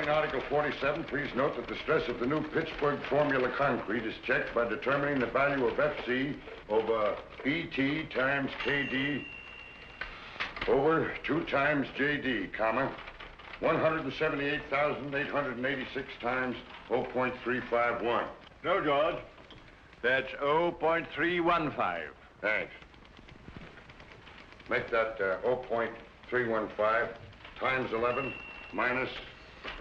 Regarding Article 47, please note that the stress of the new Pittsburgh formula concrete is checked by determining the value of FC over BT times KD over 2 times JD, comma, 178,886 times 0.351. No, George. That's 0.315. Thanks. Make that 0.315 times 11 minus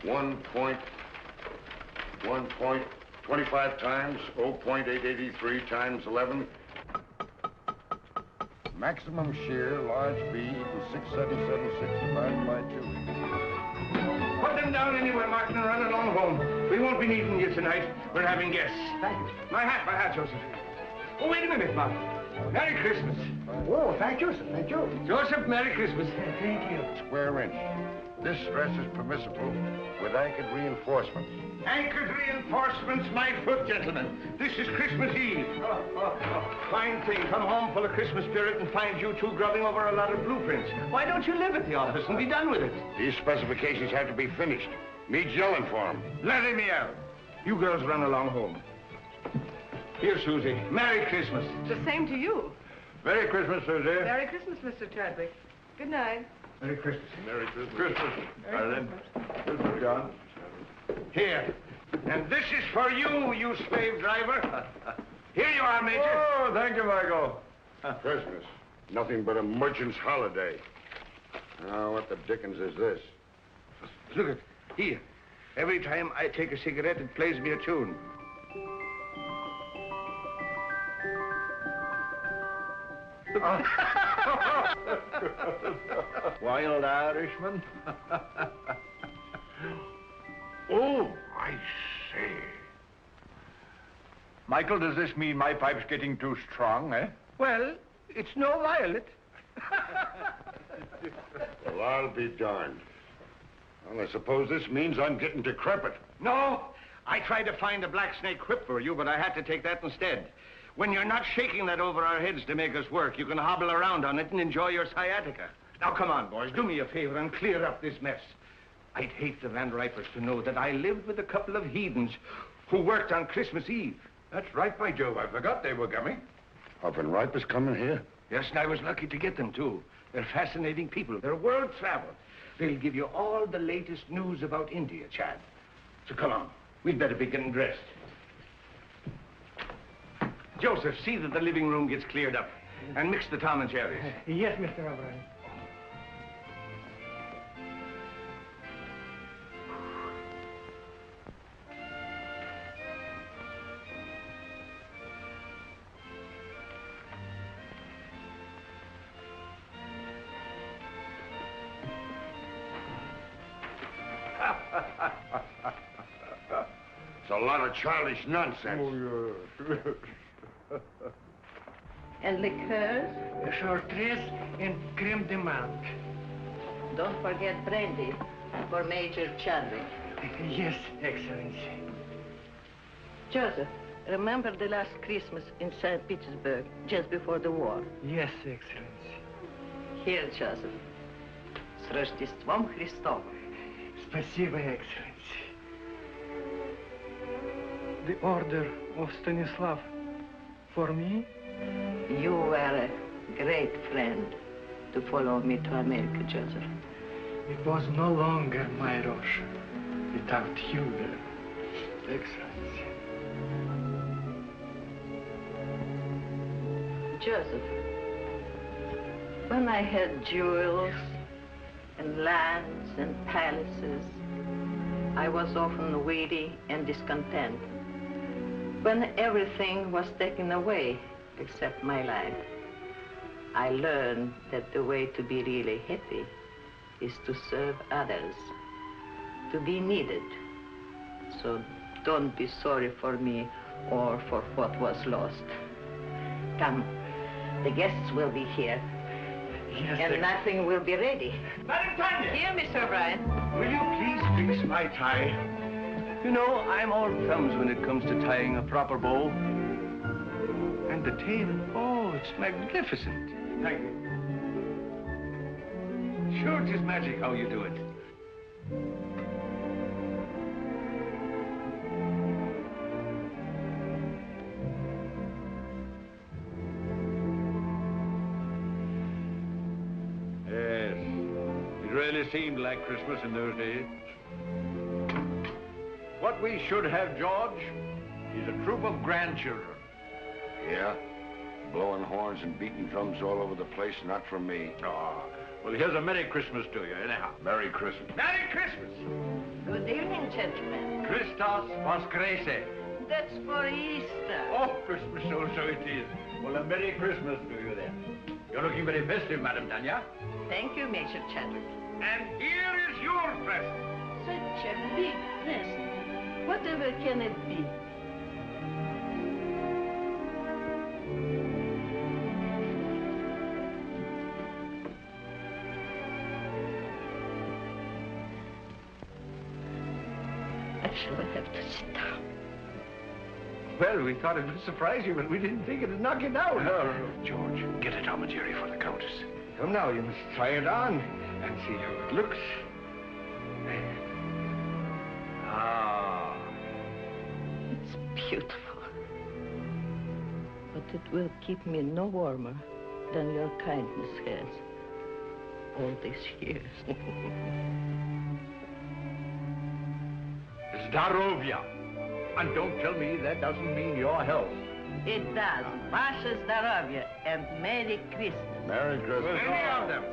1.25 times 0.883 times 11. Maximum shear, large B, equals 677.6 divided by 2. Put them down anywhere, Martin, and run along home. We won't be needing you tonight. We're having guests. Thank you. My hat, Joseph. Oh, wait a minute, Martin. Merry Christmas. Oh, thank you, sir. Thank you. Joseph, Merry Christmas. Thank you. Square inch. This stress is permissible with anchored reinforcements. Anchored reinforcements, my foot, gentlemen. This is Christmas Eve. Fine thing. Come home full of Christmas spirit and find you two grubbing over a lot of blueprints. Why don't you live at the office and be done with it? These specifications have to be finished. Me's yelling for them. Let him out. You girls run along home. Here, Susie. Merry Christmas. The same to you. Merry Christmas, Susie. Merry Christmas, Mr. Chadwick. Good night. Merry Christmas. Merry Christmas. Arlene. Christmas. John. Here. And this is for you, you slave driver. Here you are, Major. Oh, thank you, Michael. Christmas. Nothing but a merchant's holiday. Now, what the dickens is this? Look at here. Every time I take a cigarette, it plays me a tune. Wild Irishman. Oh, I say. Michael, does this mean my pipe's getting too strong, eh? Well, it's no violet. Well, I'll be darned. Well, I suppose this means I'm getting decrepit. No, I tried to find a black snake whip for you, but I had to take that instead. When you're not shaking that over our heads to make us work, you can hobble around on it and enjoy your sciatica. Now, come on, boys, do me a favor and clear up this mess. I'd hate the Van Ripers to know that I lived with a couple of heathens who worked on Christmas Eve. That's right, by Jove. I forgot they were coming. Are Van Ripers coming here? Yes, and I was lucky to get them, too. They're fascinating people. They're world travel. They'll give you all the latest news about India, Chad. So come on. We'd better be getting dressed. Joseph, see that the living room gets cleared up. And mix the Tom and Jerry's. Yes, Mr. O'Brien. It's a lot of childish nonsense. Oh, yeah. And liqueurs? Chartreuse and creme de menthe. Don't forget brandy for Major Chadwick. Yes, Excellency. Joseph, remember the last Christmas in St. Petersburg, just before the war? Yes, Excellency. Here, Joseph. С Рождеством Христовым. Спасибо, Excellency. The order of Stanislav for me? You were a great friend to follow me to America, Joseph. It was no longer my Russia without you there, Excellency. Joseph, when I had jewels and lands and palaces, I was often weary and discontent. When everything was taken away except my life, I learned that the way to be really happy is to serve others, to be needed. So don't be sorry for me or for what was lost. Come, the guests will be here. Yes, And nothing will be ready. Madam Tanya! Here, Mr. O'Brien. Will you please fix my tie? You know, I'm all thumbs when it comes to tying a proper bow. And the tail, oh, it's magnificent. Thank you. Sure, it is magic how you do it. really seemed like Christmas in those days. What we should have, George, is a troop of grandchildren. Yeah? Blowing horns and beating drums all over the place, not for me. Oh, well, here's a Merry Christmas to you, anyhow. Merry Christmas. Merry Christmas! Good evening, gentlemen. Christos Voskrese. That's for Easter. Oh, Christmas, so it is. Well, a Merry Christmas to you then. You're looking very festive, Madame Tanya. Thank you, Major Chadwick. And here is your present. Such a big present. Whatever can it be? I shall have to sit down. Well, we thought it would surprise you, but we didn't think it'd knock you down. No. George, get a commentary for the Countess. Come now, you must try it on and see how it looks. Ah. It's beautiful. But it will keep me no warmer than your kindness has all these years. Zdarovia. And don't tell me that doesn't mean your health. It does. Vasha Zdarovya and Merry Christmas. Merry Christmas. Many of them.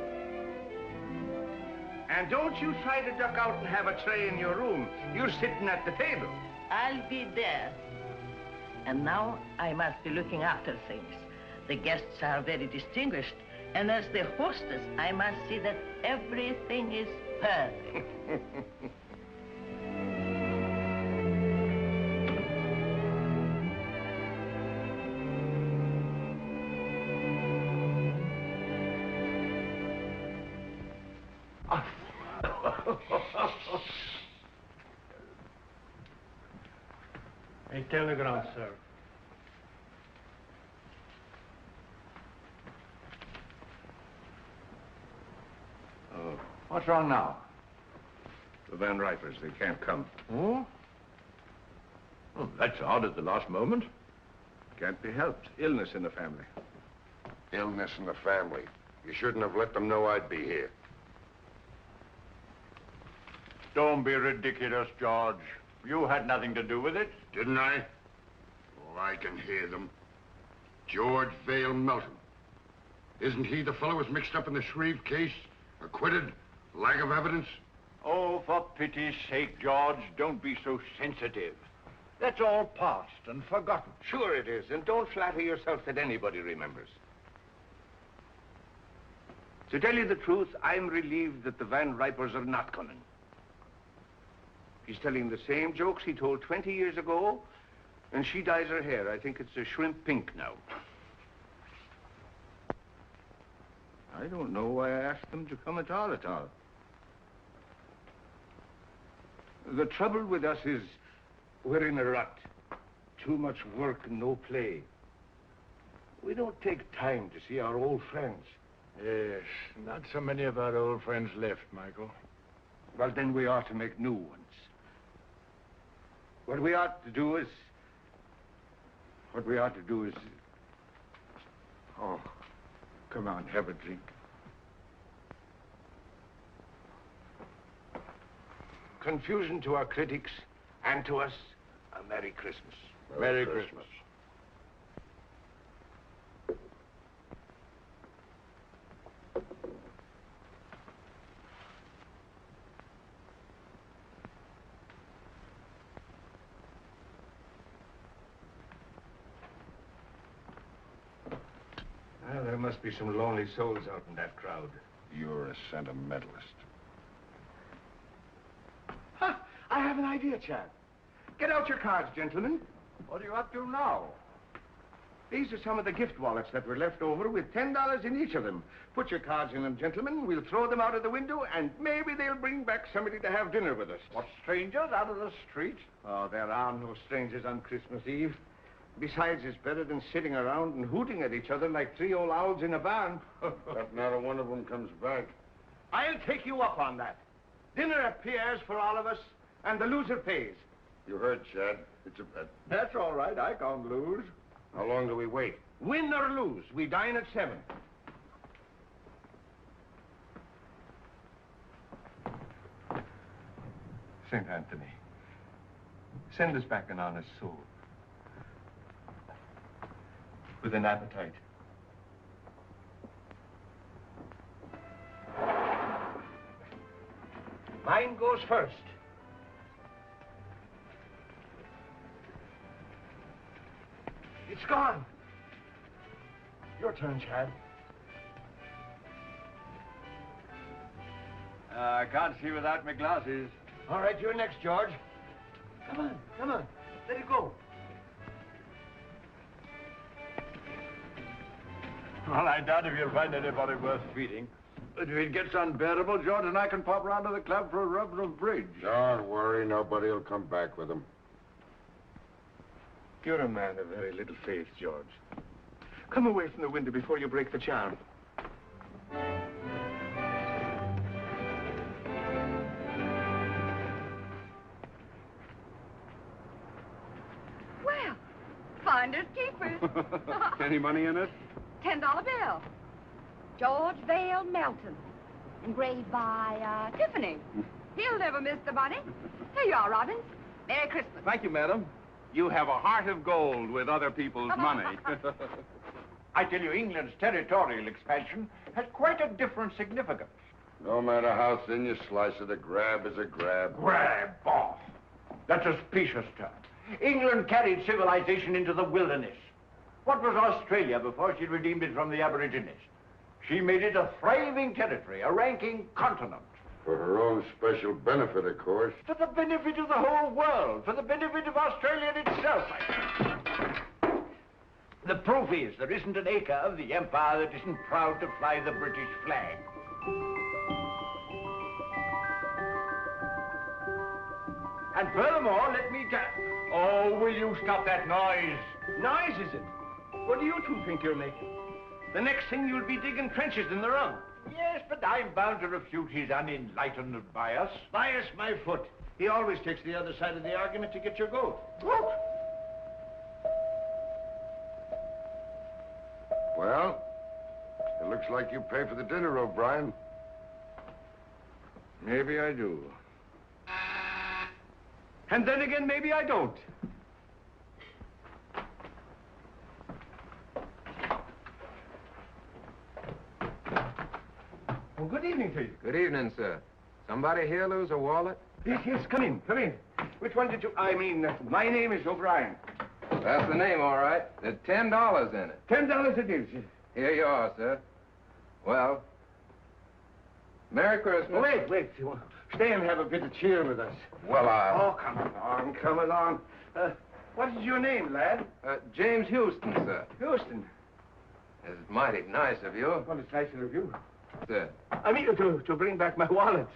And don't you try to duck out and have a tray in your room. You're sitting at the table. I'll be there. And now I must be looking after things. The guests are very distinguished. And as the hostess, I must see that everything is perfect. A telegram, sir. Oh, what's wrong now? The Van Ripers, they can't come. Oh? Oh, that's odd at the last moment. Can't be helped. Illness in the family. Illness in the family. You shouldn't have let them know I'd be here. Don't be ridiculous, George. You had nothing to do with it. Didn't I? Oh, I can hear them. George Vale Melton. Isn't he the fellow who's mixed up in the Shreve case? Acquitted? Lack of evidence? Oh, for pity's sake, George, don't be so sensitive. That's all past and forgotten. Sure it is, and don't flatter yourself that anybody remembers. To tell you the truth, I'm relieved that the Van Ripers are not coming. He's telling the same jokes he told 20 years ago, and she dyes her hair. I think it's a shrimp pink now. I don't know why I asked them to come at all. The trouble with us is we're in a rut. Too much work and no play. We don't take time to see our old friends. Yes, not so many of our old friends left, Michael. Well, then we ought to make new ones. What we ought to do is... Oh, come on, have a drink. Confusion to our critics and to us, a Merry Christmas. Merry Christmas. Well, there must be some lonely souls out in that crowd. You're a sentimentalist. Huh, I have an idea, Chad. Get out your cards, gentlemen. What are you up to now? These are some of the gift wallets that were left over with $10 in each of them. Put your cards in them, gentlemen. We'll throw them out of the window, and maybe they'll bring back somebody to have dinner with us. What, strangers out of the street? Oh, there are no strangers on Christmas Eve. Besides, it's better than sitting around and hooting at each other like three old owls in a barn. But not a one of them comes back. I'll take you up on that. Dinner at Pierre's for all of us, and the loser pays. You heard, Chad. It's a bet. That's all right. I can't lose. How long do we wait? Win or lose, we dine at 7. St. Anthony, send us back an honest soul. With an appetite. Mine goes first. It's gone. Your turn, Chad. I can't see without my glasses. All right, you're next, George. Come on, come on. Let it go. Well, I doubt if you'll find anybody worth feeding. But if it gets unbearable, George and I can pop round to the club for a rubber of bridge. Don't worry, nobody will come back with him. You're a man of very little faith, George. Come away from the window before you break the charm. Well, finders keepers. Any money in it? $10 bill. George Vale Melton. Engraved by, Tiffany. He'll never miss the money. Here you are, Robbins. Merry Christmas. Thank you, madam. You have a heart of gold with other people's money. I tell you, England's territorial expansion has quite a different significance. No matter how thin you slice it, a grab is a grab. Grab off. That's a specious term. England carried civilization into the wilderness. What was Australia before she redeemed it from the Aborigines? She made it a thriving territory, a ranking continent. For her own special benefit, of course. For the benefit of the whole world, for the benefit of Australia itself. The proof is there isn't an acre of the empire that isn't proud to fly the British flag. And furthermore, let me tell... Oh, will you stop that noise? Noise, is it? What do you two think you're making? The next thing you'll be digging trenches in the rug. Yes, but I'm bound to refute his unenlightened bias. Bias my foot. He always takes the other side of the argument to get your goat. Look! Well, it looks like you pay for the dinner, O'Brien. Maybe I do. And then again, maybe I don't. Well, good evening to you. Good evening, sir. Somebody here lose a wallet? Yes, yes, come in, come in. Which one did you... my name is O'Brien. That's the name, all right. There's $10 in it. $10 it is. Here you are, sir. Well, Merry Christmas. Oh, wait. Stay and have a bit of cheer with us. Well, Oh, come along. What is your name, lad? James Houston, sir. Houston. It's mighty nice of you. Well, it's nicer of you. Sir. I mean to bring back my wallet.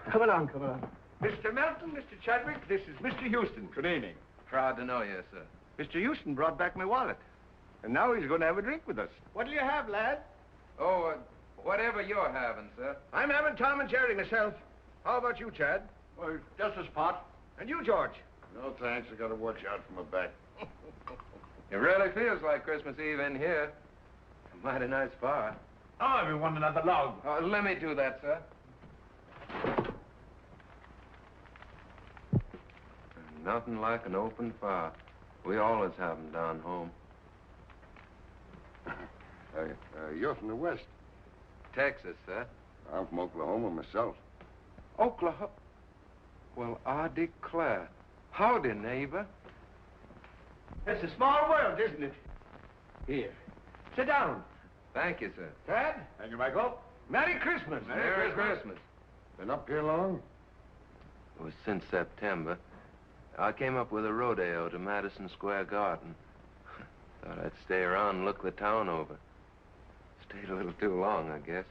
Come along. Mr. Melton, Mr. Chadwick, this is Mr. Houston. Good evening. Proud to know you, sir. Mr. Houston brought back my wallet. And now he's going to have a drink with us. What'll you have, lad? Oh, whatever you're having, sir. I'm having Tom and Jerry myself. How about you, Chad? Well, just a spot. And you, George? No thanks, I gotta watch out for my back. It really feels like Christmas Eve in here. A mighty nice fire. Oh, we want another log. Let me do that, sir. Nothing like an open fire. We always have them down home. You're from the West. Texas, sir. I'm from Oklahoma myself. Oklahoma? Well, I declare. Howdy, neighbor. It's a small world, isn't it? Here. Sit down. Thank you, sir. Chad? Thank you, Michael. Merry Christmas. Merry Christmas. Been up here long? It was since September. I came up with a rodeo to Madison Square Garden. Thought I'd stay around and look the town over. Stayed a little too long, I guess.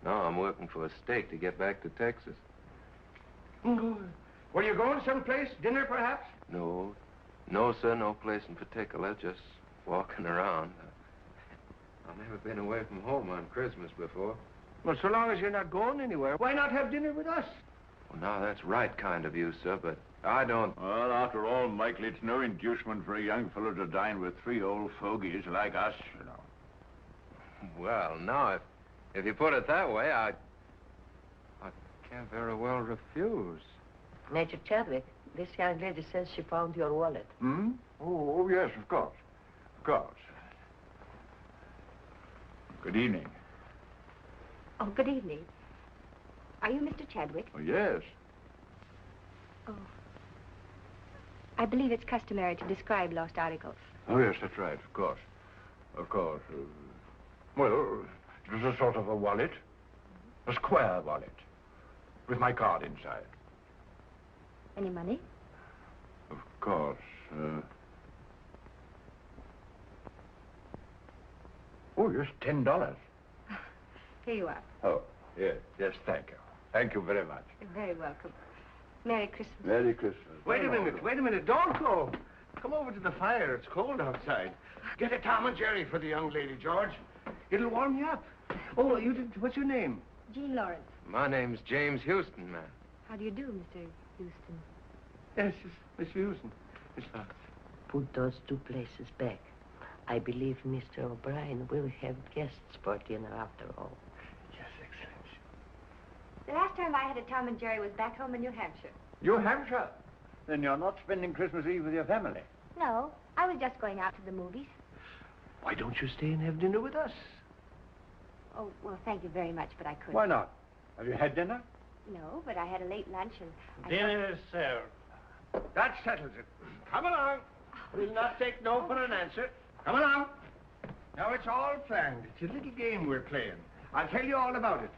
Now I'm working for a stake to get back to Texas. Were you going someplace? Dinner, perhaps? No, sir, no place in particular. Just walking around. I've never been away from home on Christmas before. Well, so long as you're not going anywhere, why not have dinner with us? Well, now, that's right kind of you, sir, but I don't... Well, after all, Michael, it's no inducement for a young fellow to dine with three old fogies like us, you know. Well, now, if you put it that way, I can't very well refuse. Major Chadwick, this young lady says she found your wallet. Hmm? Oh, yes, of course. Of course. Good evening. Oh, good evening. Are you Mr. Chadwick? Oh, yes. Oh. I believe it's customary to describe lost articles. Oh, yes, that's right, of course. Of course. Well, it was a sort of a wallet. A square wallet. With my card inside. Any money? Of course. Oh, yes, $10. Here you are. Oh, yes, thank you. Thank you very much. You're very welcome. Merry Christmas. Merry Christmas. Wait a minute. Don't go. Come over to the fire. It's cold outside. Get a Tom and Jerry for the young lady, George. It'll warm you up. Oh, you did. What's your name? Jean Lawrence. My name's James Houston, ma'am. How do you do, Mr. Houston? Yes, Miss Houston. Miss Lawrence. Put those two places back. I believe Mr. O'Brien will have guests for dinner after all. Yes, Excellency. The last time I had a Tom and Jerry was back home in New Hampshire. New Hampshire? Then you're not spending Christmas Eve with your family? No, I was just going out to the movies. Why don't you stay and have dinner with us? Oh, well, thank you very much, but I couldn't. Why not? Have you had dinner? No, but I had a late lunch and... Dinner is served. That settles it. Come along. We'll not take no for an answer. Come along. Now, it's all planned. It's a little game we're playing. I'll tell you all about it.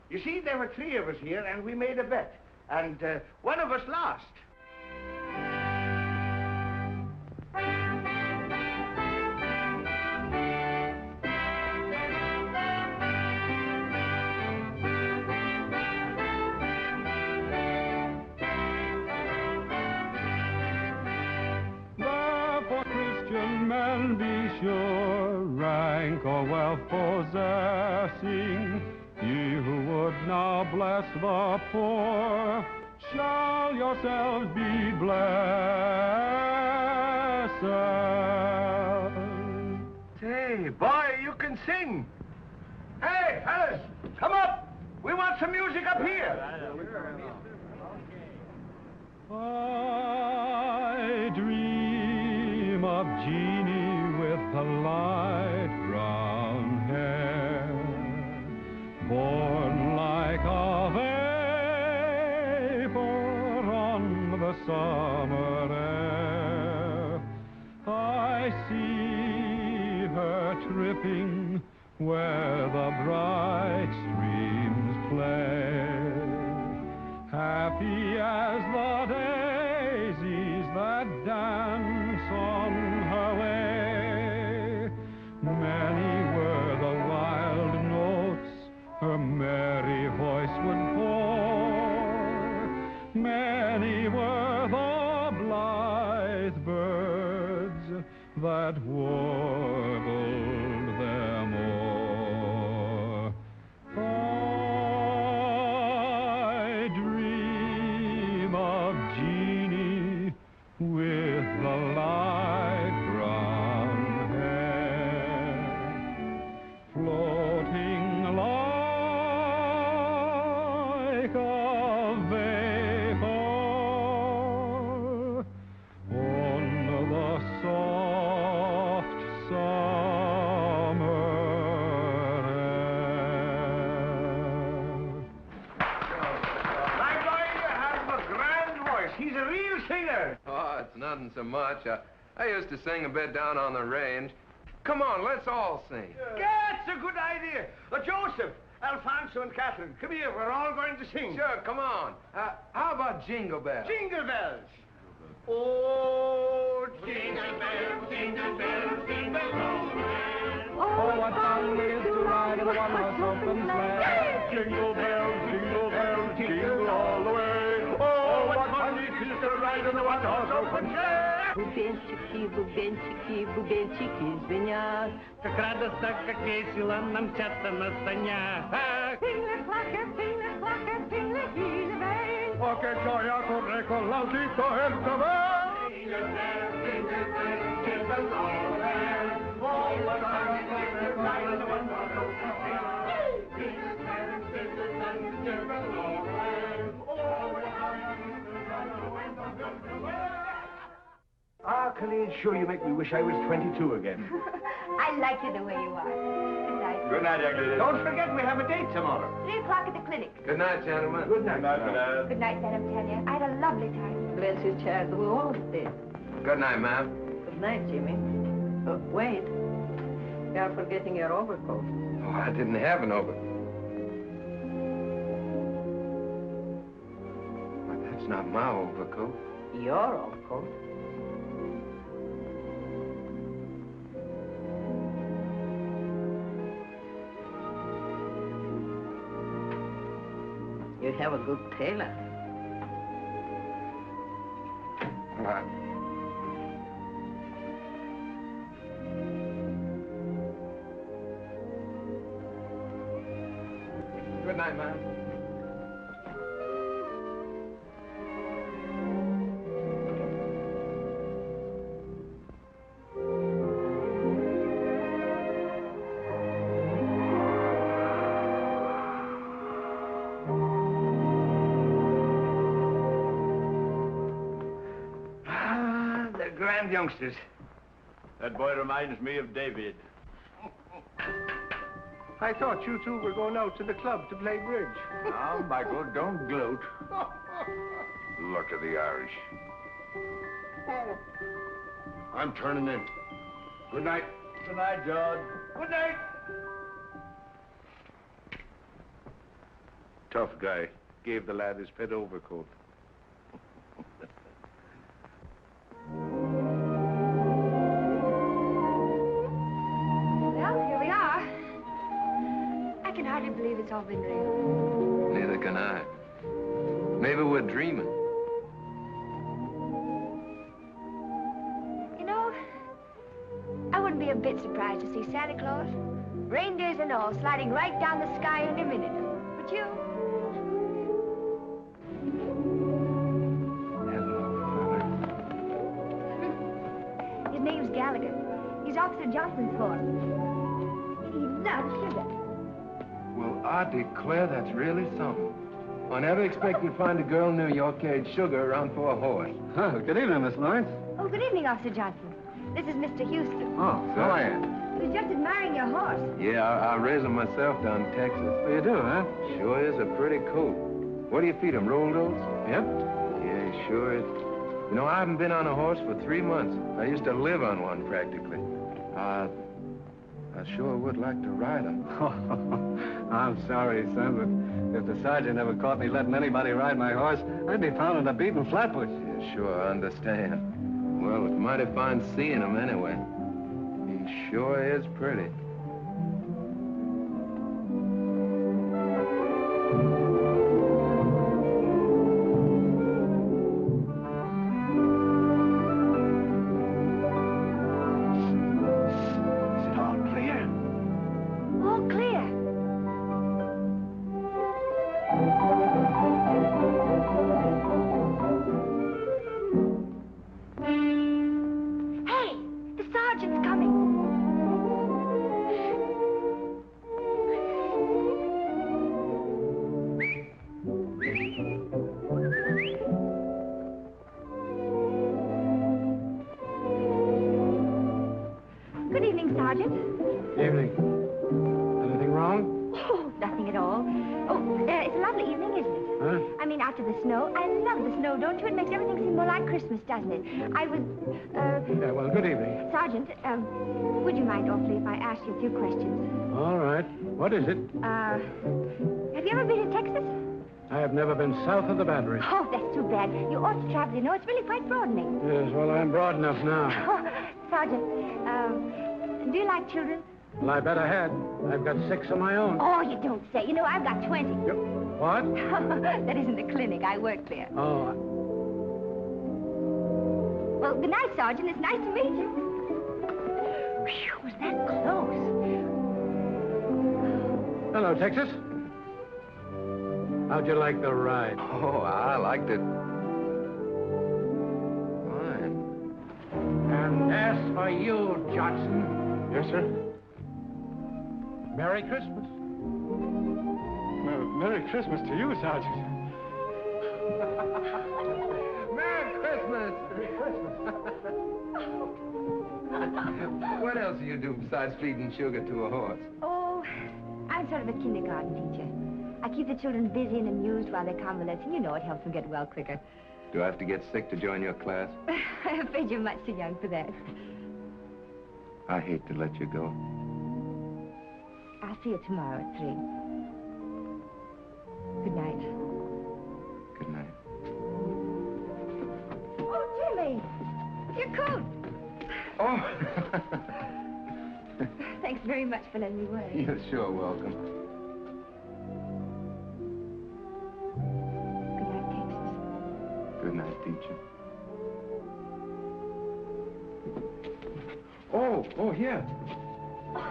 You see, there were 3 of us here, and we made a bet. And one of us lost. Therefore, Christian men, be sure, rank or wealth possessing, ye who would now bless the poor, shall yourselves be blessed. Say, boy, you can sing. Hey, fellas, come up. We want some music up here. I dream of Jeannie with the light brown hair, born like a vapor on the summer air. I see her tripping where the bright streams play, happy as the daisies that dance on her way. Many were the wild notes her merry voice would pour, many were the blithe birds that warbled them o'er. I dream of Jeannie with the light brown hair, floating like a vapor on the soft summer air. My boy, you have a grand voice. He's a real singer. Oh, it's nothing so much. I used to sing a bit down on the range. Come on, let's all sing. That's a good idea. Joseph, Alfonso, and Catherine, come here. We're all going to sing. Sure, come on. How about Jingle Bells? Jingle bells. Oh, jingle bells, jingle bells, jingle all the way. Oh, what fun it is to ride in a one-horse open sleigh. Jingle bells, jingle all the way. Oh, what fun it is to ride in a one-horse open sleigh. Бубенчики, бубенчики, бубенчики звенят. Как радостно, как весело нам мчаться на санях. Oh, che gioia corre con l'autito e il cavallo. Jingle bells, jingle all the way. Oh, what fun it is to ride in a one-horse open sleigh. Jingle bells, jingle all the way. Oh, what fun it is to Helen, sure you make me wish I was 22 again. I like you the way you are. Good night. Good night, young lady. Don't forget, we have a date tomorrow. 3 o'clock at the clinic. Good night, gentlemen. Good night. Good night, Good night, Madam Tanya. I had a lovely time. Bless you, child. We all did. Good night, ma'am. Good night, Jimmy. Wait. You are forgetting your overcoat. Oh, I didn't have an overcoat. But that's not my overcoat. Your overcoat? You have a good tailor. Good night, ma'am. They're grand youngsters. That boy reminds me of David. I thought you two were going out to the club to play bridge. Now, Michael, don't gloat. Luck of the Irish. I'm turning in. Good night. Good night, George. Good night. Tough guy. Gave the lad his pet overcoat. Well, here we are. I can hardly believe it's all been real. Neither can I. Maybe we're dreaming. You know, I wouldn't be a bit surprised to see Santa Claus, reindeers and all, sliding right down the sky in a minute. Would you? His name's Gallagher. He's Officer Johnson's horse. He loves sugar. Well, I declare that's really something. I never expected to find a girl in New York carried sugar around for a horse. Oh, good evening, Miss Lawrence. Oh, good evening, Officer Johnson. This is Mr. Houston. Oh, Diane. He was just admiring your horse. Yeah, I raised him myself down in Texas. You do, huh? Sure is a pretty coat. What do you feed him, rolled oats? Yep. Yeah, he sure is. You know, I haven't been on a horse for 3 months. I used to live on one, practically. I sure would like to ride him. I'm sorry, son, but if the sergeant ever caught me letting anybody ride my horse, I'd be found in a beaten flatbush. Yeah, sure, I understand. Well, it's mighty fine seeing him anyway. He sure is pretty. Doesn't it? I was, Yeah, well, good evening. Sergeant, would you mind awfully if I asked you a few questions? All right. What is it? Have you ever been to Texas? I have never been south of the Battery. Oh, that's too bad. You ought to travel, you know. It's really quite broadening. Yes, well, I'm broad enough now. Oh, Sergeant, do you like children? Well, I bet I had. I've got 6 of my own. Oh, you don't say. You know, I've got 20. Yep. What? That isn't the clinic. I work there. Oh, well, good night, Sergeant. It's nice to meet you. Whew, was that close? hello, Texas. How'd you like the ride? Oh, I liked it. Fine. And as for you, Johnson. Yes, sir. Merry Christmas. Merry Christmas to you, Sergeant. Merry Christmas. Christmas! What else do you do besides feeding sugar to a horse? Oh, I'm sort of a kindergarten teacher. I keep the children busy and amused while they're convalescing. You know, it helps them get well quicker. Do I have to get sick to join your class? I'm afraid you're much too young for that. I hate to let you go. I'll see you tomorrow at 3. Good night. Good night. Oh, Jimmy! Your coat! Oh! Thanks very much for letting me wear it. You're sure welcome. Good night, Texas. Good night, teacher. Oh, here. Yes.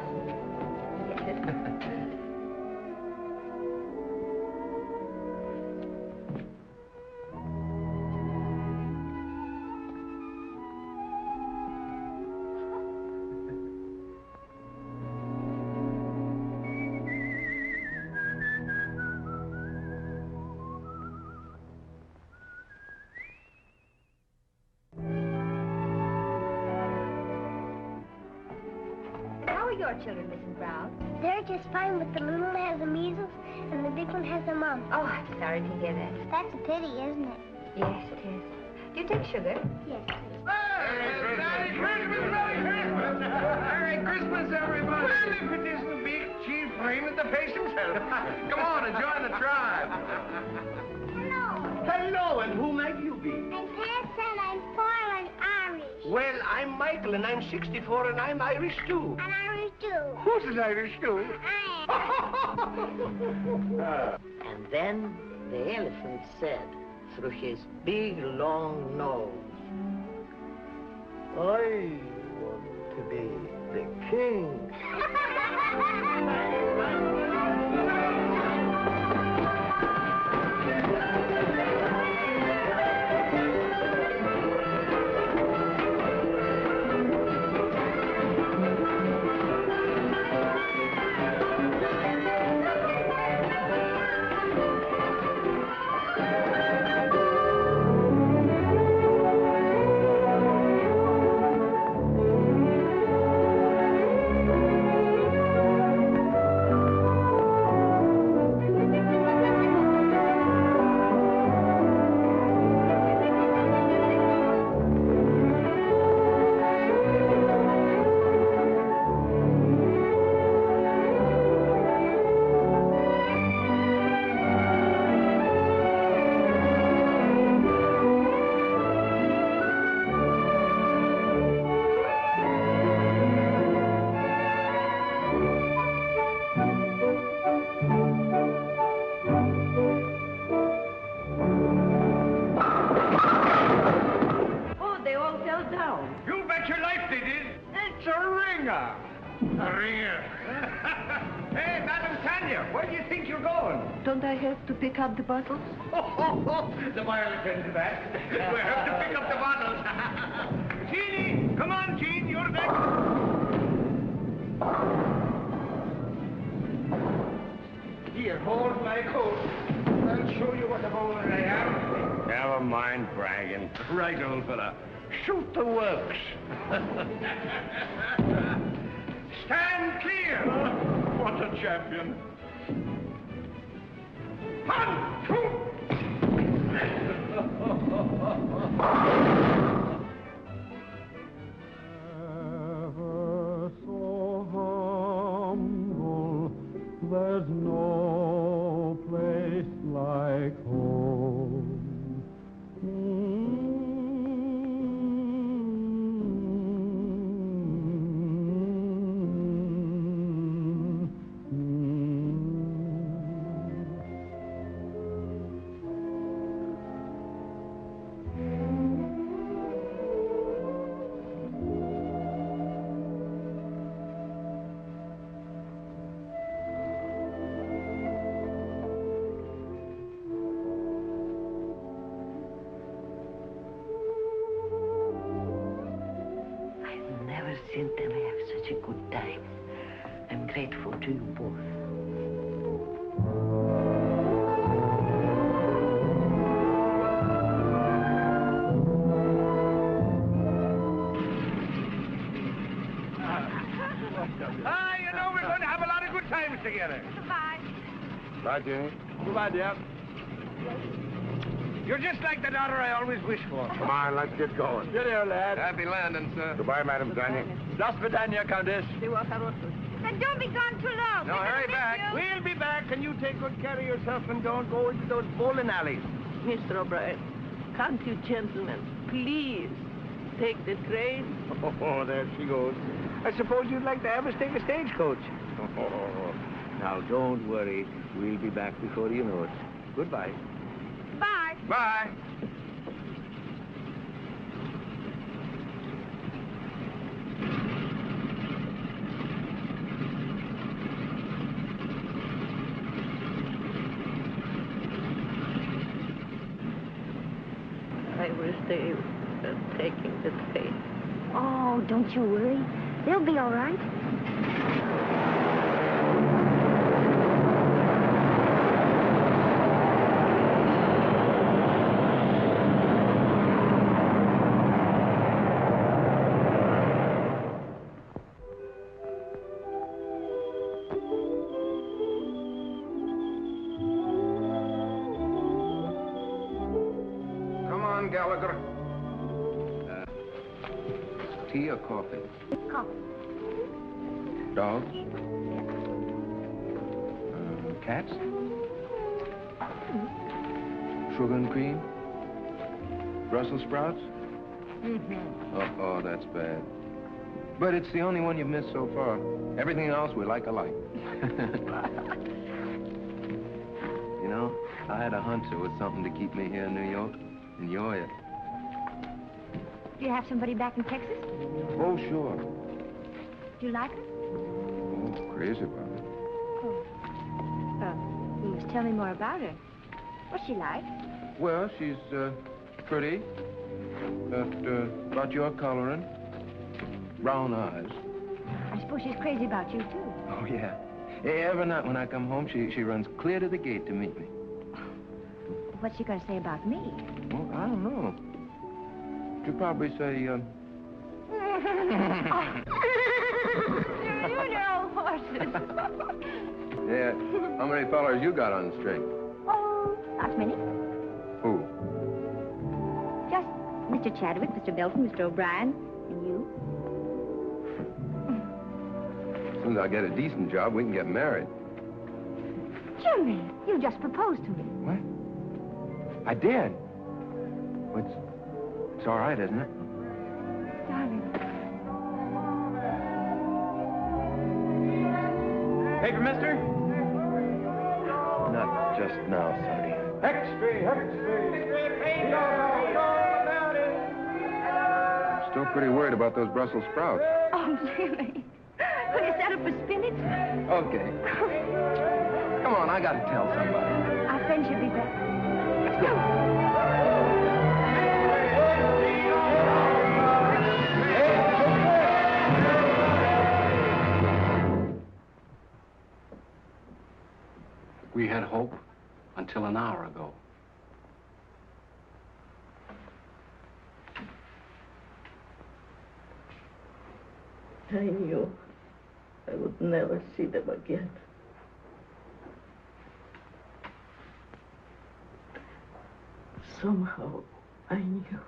How are your children, Mrs. Brown? They're just fine, but the little one has the measles and the big one has the mumps. Oh, I'm sorry to hear that. That's a pity, isn't it? Yes, it is. Do you take sugar? Yes, please. Merry Christmas! Merry Christmas! Merry Christmas, everybody! Well, if it isn't big Chief Raymond the Face himself. Come on and join the tribe. Hello. Hello, and who might you be? I'm Vinson, I'm 4 and Irish. Well, I'm Michael, and I'm 64, and I'm Irish, too. And Irish too. Who's an Irish, too? I And then the elephant said, through his big, long nose, I want to be the king. Hey, Madam Tanya, where do you think you're going? Don't I have to pick up the bottles? The bar will attend to that. We have to pick up the bottles. Jeannie, come on, Jean, you're next. Here, hold my coat. I'll show you what a bowler I am. Never mind bragging. Right, old fella. Shoot the works. Stand clear. What a champion. 1, 2. Ever so humble, there's no place like home. Seen them have such a good time. I'm grateful to you both. Bye. Bye, Jenny. Goodbye, dear. You're just like the daughter I always wished for. Come on, let's get going. Get here, lad. Happy landing, sir. Goodbye, Madam Daniel. До свидания, Countess. And don't be gone too long. No, We're hurry gonna back. miss you. We'll be back, and you take good care of yourself and don't go into those bowling alleys. Mr. O'Brien, can't you gentlemen please take the train? Oh, there she goes. I suppose you'd like to have us take a stagecoach. Oh, now, don't worry. We'll be back before you know it. Goodbye. Bye. Bye. I wish they were taking the train. Oh, don't you worry. They'll be all right. Come on, Gallagher. Tea or coffee? Coffee. Dogs? Cats? Sugar and cream? Brussels sprouts? Oh, that's bad. But it's the only one you've missed so far. Everything else we like alike. You know, I had a hunch there was something to keep me here in New York. And you're it. Do you have somebody back in Texas? Oh, sure. Do you like her? Oh, crazy about it. Oh. You must tell me more about her. What's she like? Well, she's, pretty. About your coloring. Brown eyes. I suppose she's crazy about you, too. Oh, yeah. Every night when I come home, she runs clear to the gate to meet me. What's she going to say about me? Well, I don't know. She'll probably say, You know horses. Yeah, how many fellers you got on the string? Oh, not many. Who? Just Mr. Chadwick, Mr. Belton, Mr. O'Brien, and you. As soon as I get a decent job, we can get married. Jimmy, you just proposed to me. What? I did. Well, it's all right, isn't it? Darling. Paper, mister? Not just now, Sonny. Extra. I'm still pretty worried about those Brussels sprouts. Oh, Jimmy. Will you set up for spinach? Okay. Come on, I gotta tell somebody. Our friend should be back. Let's go. We had hope until an hour ago. I knew I would never see them again. Somehow, I knew.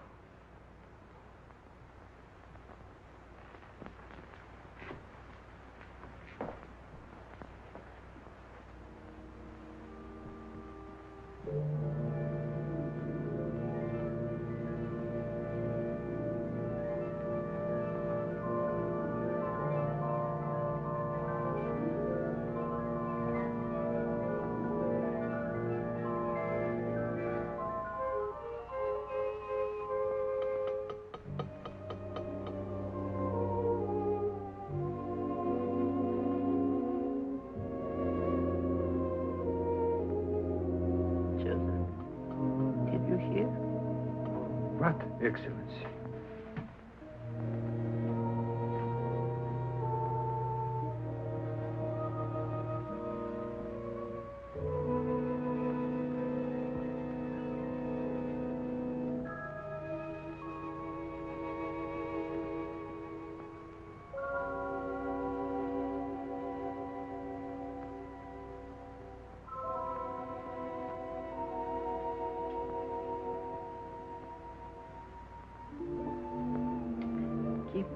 What, Excellency?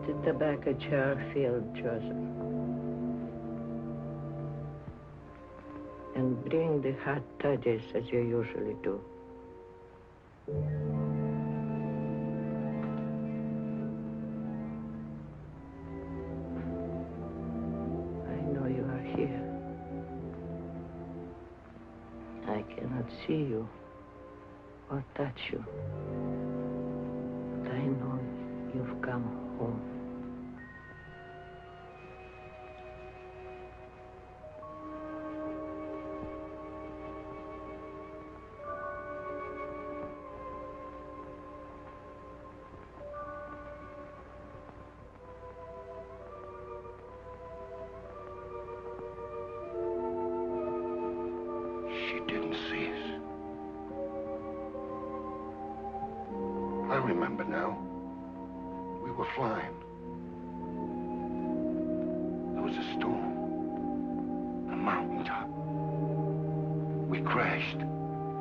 the tobacco jar filled, Joseph. And bring the hot toddies as you usually do. I know you are here. I cannot see you or touch you. But I know you've come home. She didn't see us. I remember now. We were flying. There was a storm. A mountaintop. We crashed.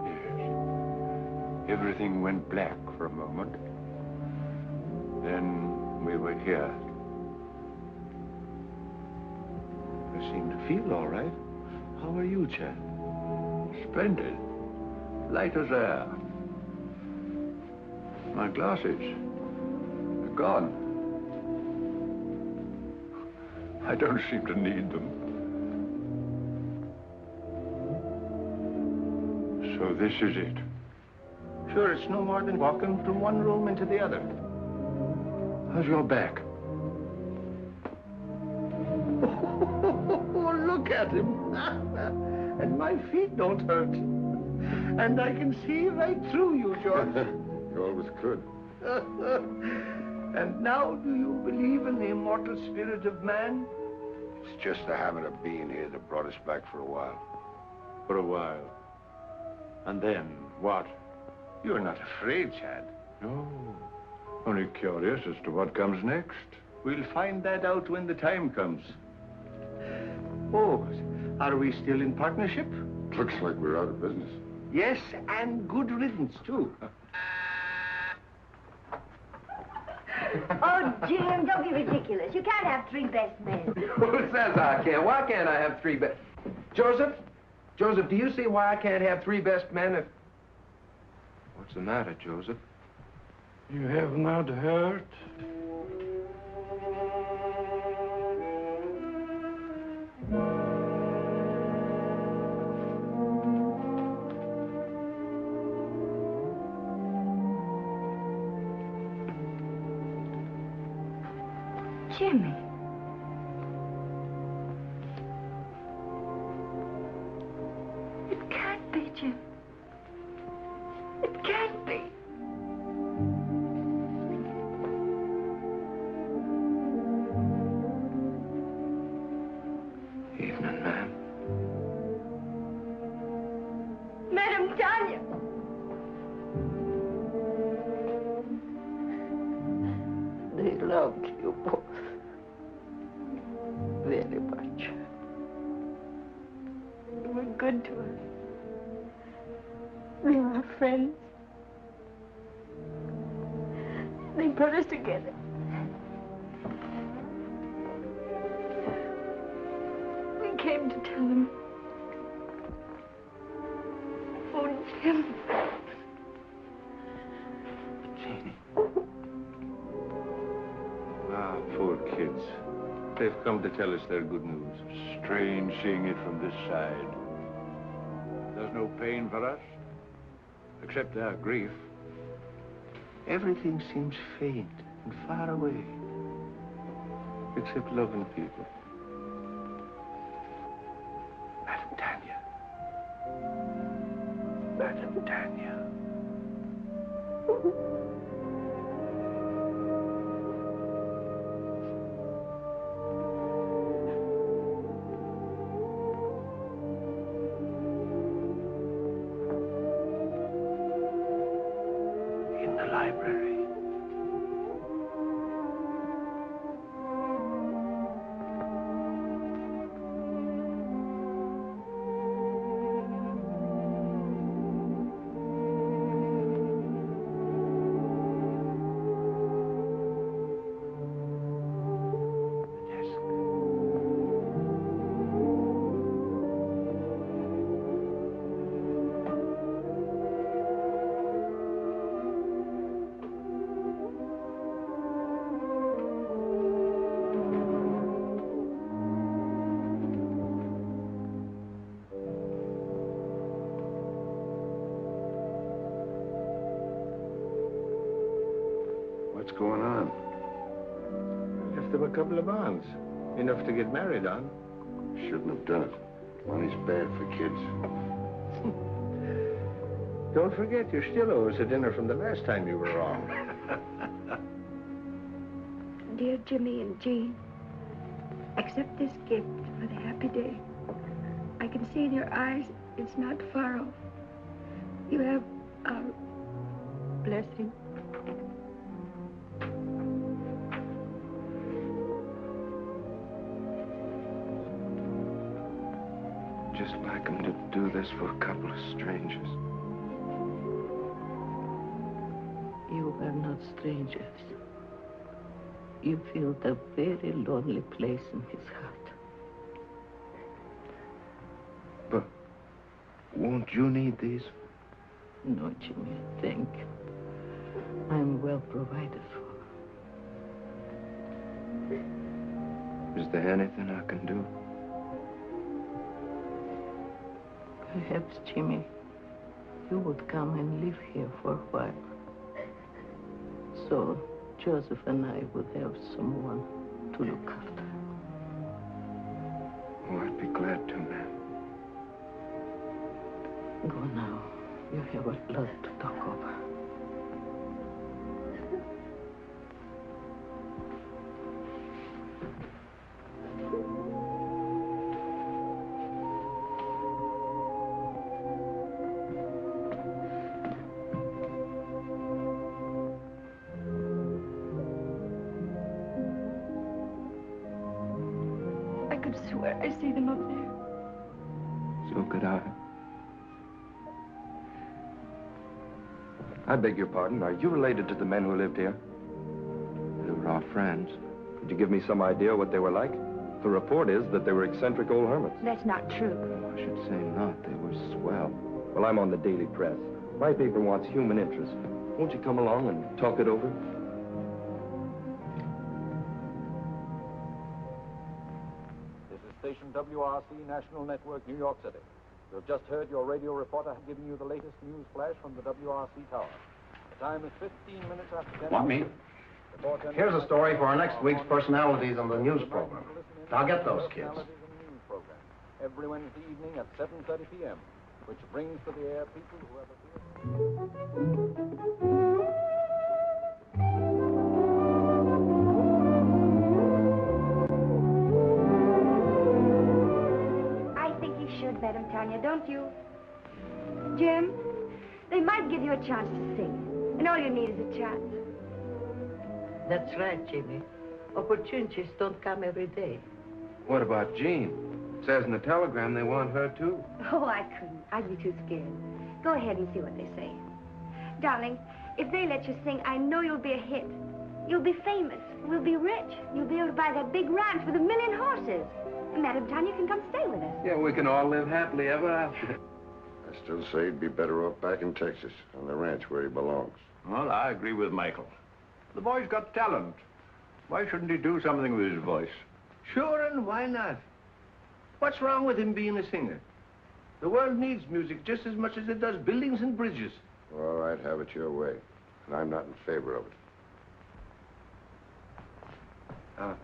Yes. Everything went black for a moment. Then we were here. I seem to feel all right. How are you, Chad? Splendid. Light as air. My glasses are gone. I don't seem to need them. So this is it. Sure, it's no more than walking from one room into the other. How's your back? Oh, look at him. And my feet don't hurt. And I can see right through you, George. You always could. And now, do you believe in the immortal spirit of man? It's just the habit of being here that brought us back for a while. For a while. And then, what? You're not afraid, Chad. No. Only curious as to what comes next. We'll find that out when the time comes. Oh, are we still in partnership? Looks like we're out of business. Yes, and good riddance, too. Oh, Jim, don't be ridiculous. You can't have three best men. Who says I can't? Why can't I have three best... Joseph? Joseph, do you see why I can't have three best men if... What's the matter, Joseph? You have not heard? Jimmy. It can't be, Jim. It can't be. Evening, ma'am. Madam Tanya. They loved you both very much. You were good to us. We were friends. They brought us together. We came to tell them. Oh, Jim. Jeannie. Ah, poor kids. They've come to tell us their good news. Strange seeing it from this side. There's no pain for us, except our grief. Everything seems faint and far away, except loving people. Madam Tanya. Madam Tanya. Library. going on? Just a couple of bonds. Enough to get married on. Shouldn't have done it. Money's bad for kids. Don't forget, you still owe us a dinner from the last time you were wrong. Dear Jimmy and Jean, accept this gift for the happy day. I can see in your eyes it's not far off. You have our blessing. Just like him to do this for a couple of strangers. You are not strangers. You feel the very lonely place in his heart. But won't you need these? No, Jimmy, thank you. I'm well provided for. Is there anything I can do? Perhaps, Jimmy, you would come and live here for a while. So Joseph and I would have someone to look after. Oh, I'd be glad to, ma'am. Go now. You have a lot to talk over. I could swear I see them up there. So could I. I beg your pardon. Are you related to the men who lived here? They were our friends. Could you give me some idea what they were like? The report is that they were eccentric old hermits. That's not true. I should say not. They were swell. Well, I'm on the daily press. My paper wants human interest. Won't you come along and talk it over? This is station WRC National Network, New York City. You've just heard your radio reporter giving you the latest news flash from the WRC tower. The time is 15 minutes after 10. Want me? Here's a story for our next week's personalities on the news program. Now get those kids. Every Wednesday evening at 7:30 p.m., which brings to the air people who have appeared. Should let him, Tanya, don't you? Jim, they might give you a chance to sing, and all you need is a chance. That's right, Jimmy. Opportunities don't come every day. What about Jean? It says in the telegram they want her, too. Oh, I couldn't. I'd be too scared. Go ahead and see what they say. Darling, if they let you sing, I know you'll be a hit. You'll be famous. We'll be rich. You'll be able to buy that big ranch with 1,000,000 horses. And Madam Tanya can come stay with us. Yeah, we can all live happily ever after. I still say he'd be better off back in Texas, on the ranch where he belongs. Well, I agree with Michael. The boy's got talent. Why shouldn't he do something with his voice? Sure, and why not? What's wrong with him being a singer? The world needs music just as much as it does buildings and bridges. All right, have it your way. And I'm not in favor of it.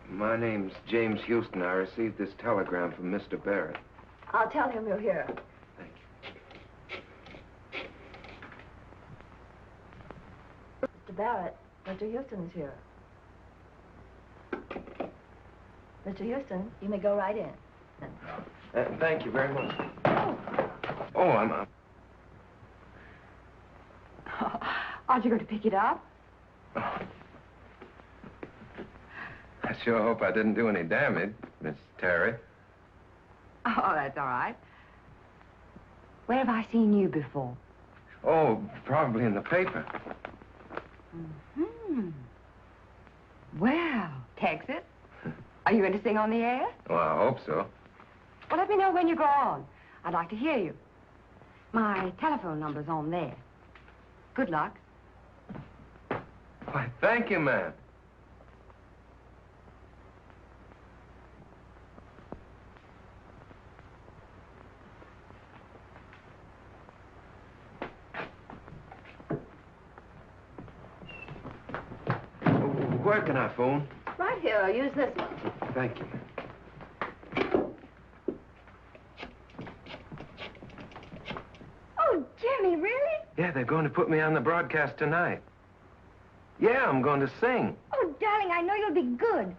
My name's James Houston. I received this telegram from Mr. Barrett. I'll tell him you're here. Thank you. Mr. Barrett, Mr. Houston is here. Mr. Houston, you may go right in. Thank you very much. Oh, I'm... Aren't you going to pick it up? Oh. I sure hope I didn't do any damage, Miss Terry. Oh, that's all right. Where have I seen you before? Oh, probably in the paper. Mm-hmm. Well, Texas, are you going to sing on the air? Well, I hope so. Well, let me know when you go on. I'd like to hear you. My telephone number's on there. Good luck. Why, thank you, ma'am. Where can I phone? Right here. Use this one. Thank you. Oh, Jimmy, really? Yeah, they're going to put me on the broadcast tonight. Yeah, I'm going to sing. Oh, darling, I know you'll be good.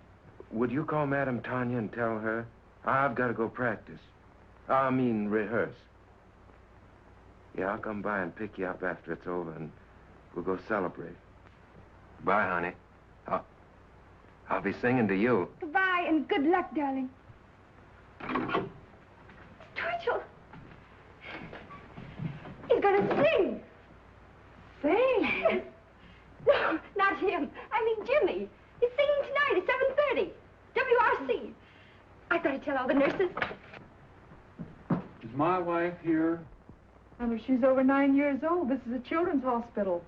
Would you call Madame Tanya and tell her? I've got to go practice. I mean, rehearse. Yeah, I'll come by and pick you up after it's over, and we'll go celebrate. Bye, honey. I'll be singing to you. Goodbye, and good luck, darling. Twitchell! He's gonna sing! Sing? No, not him. I mean Jimmy. He's singing tonight at 7:30. WRC. I've got to tell all the nurses. Is my wife here? Oh, she's over 9 years old. This is a children's hospital.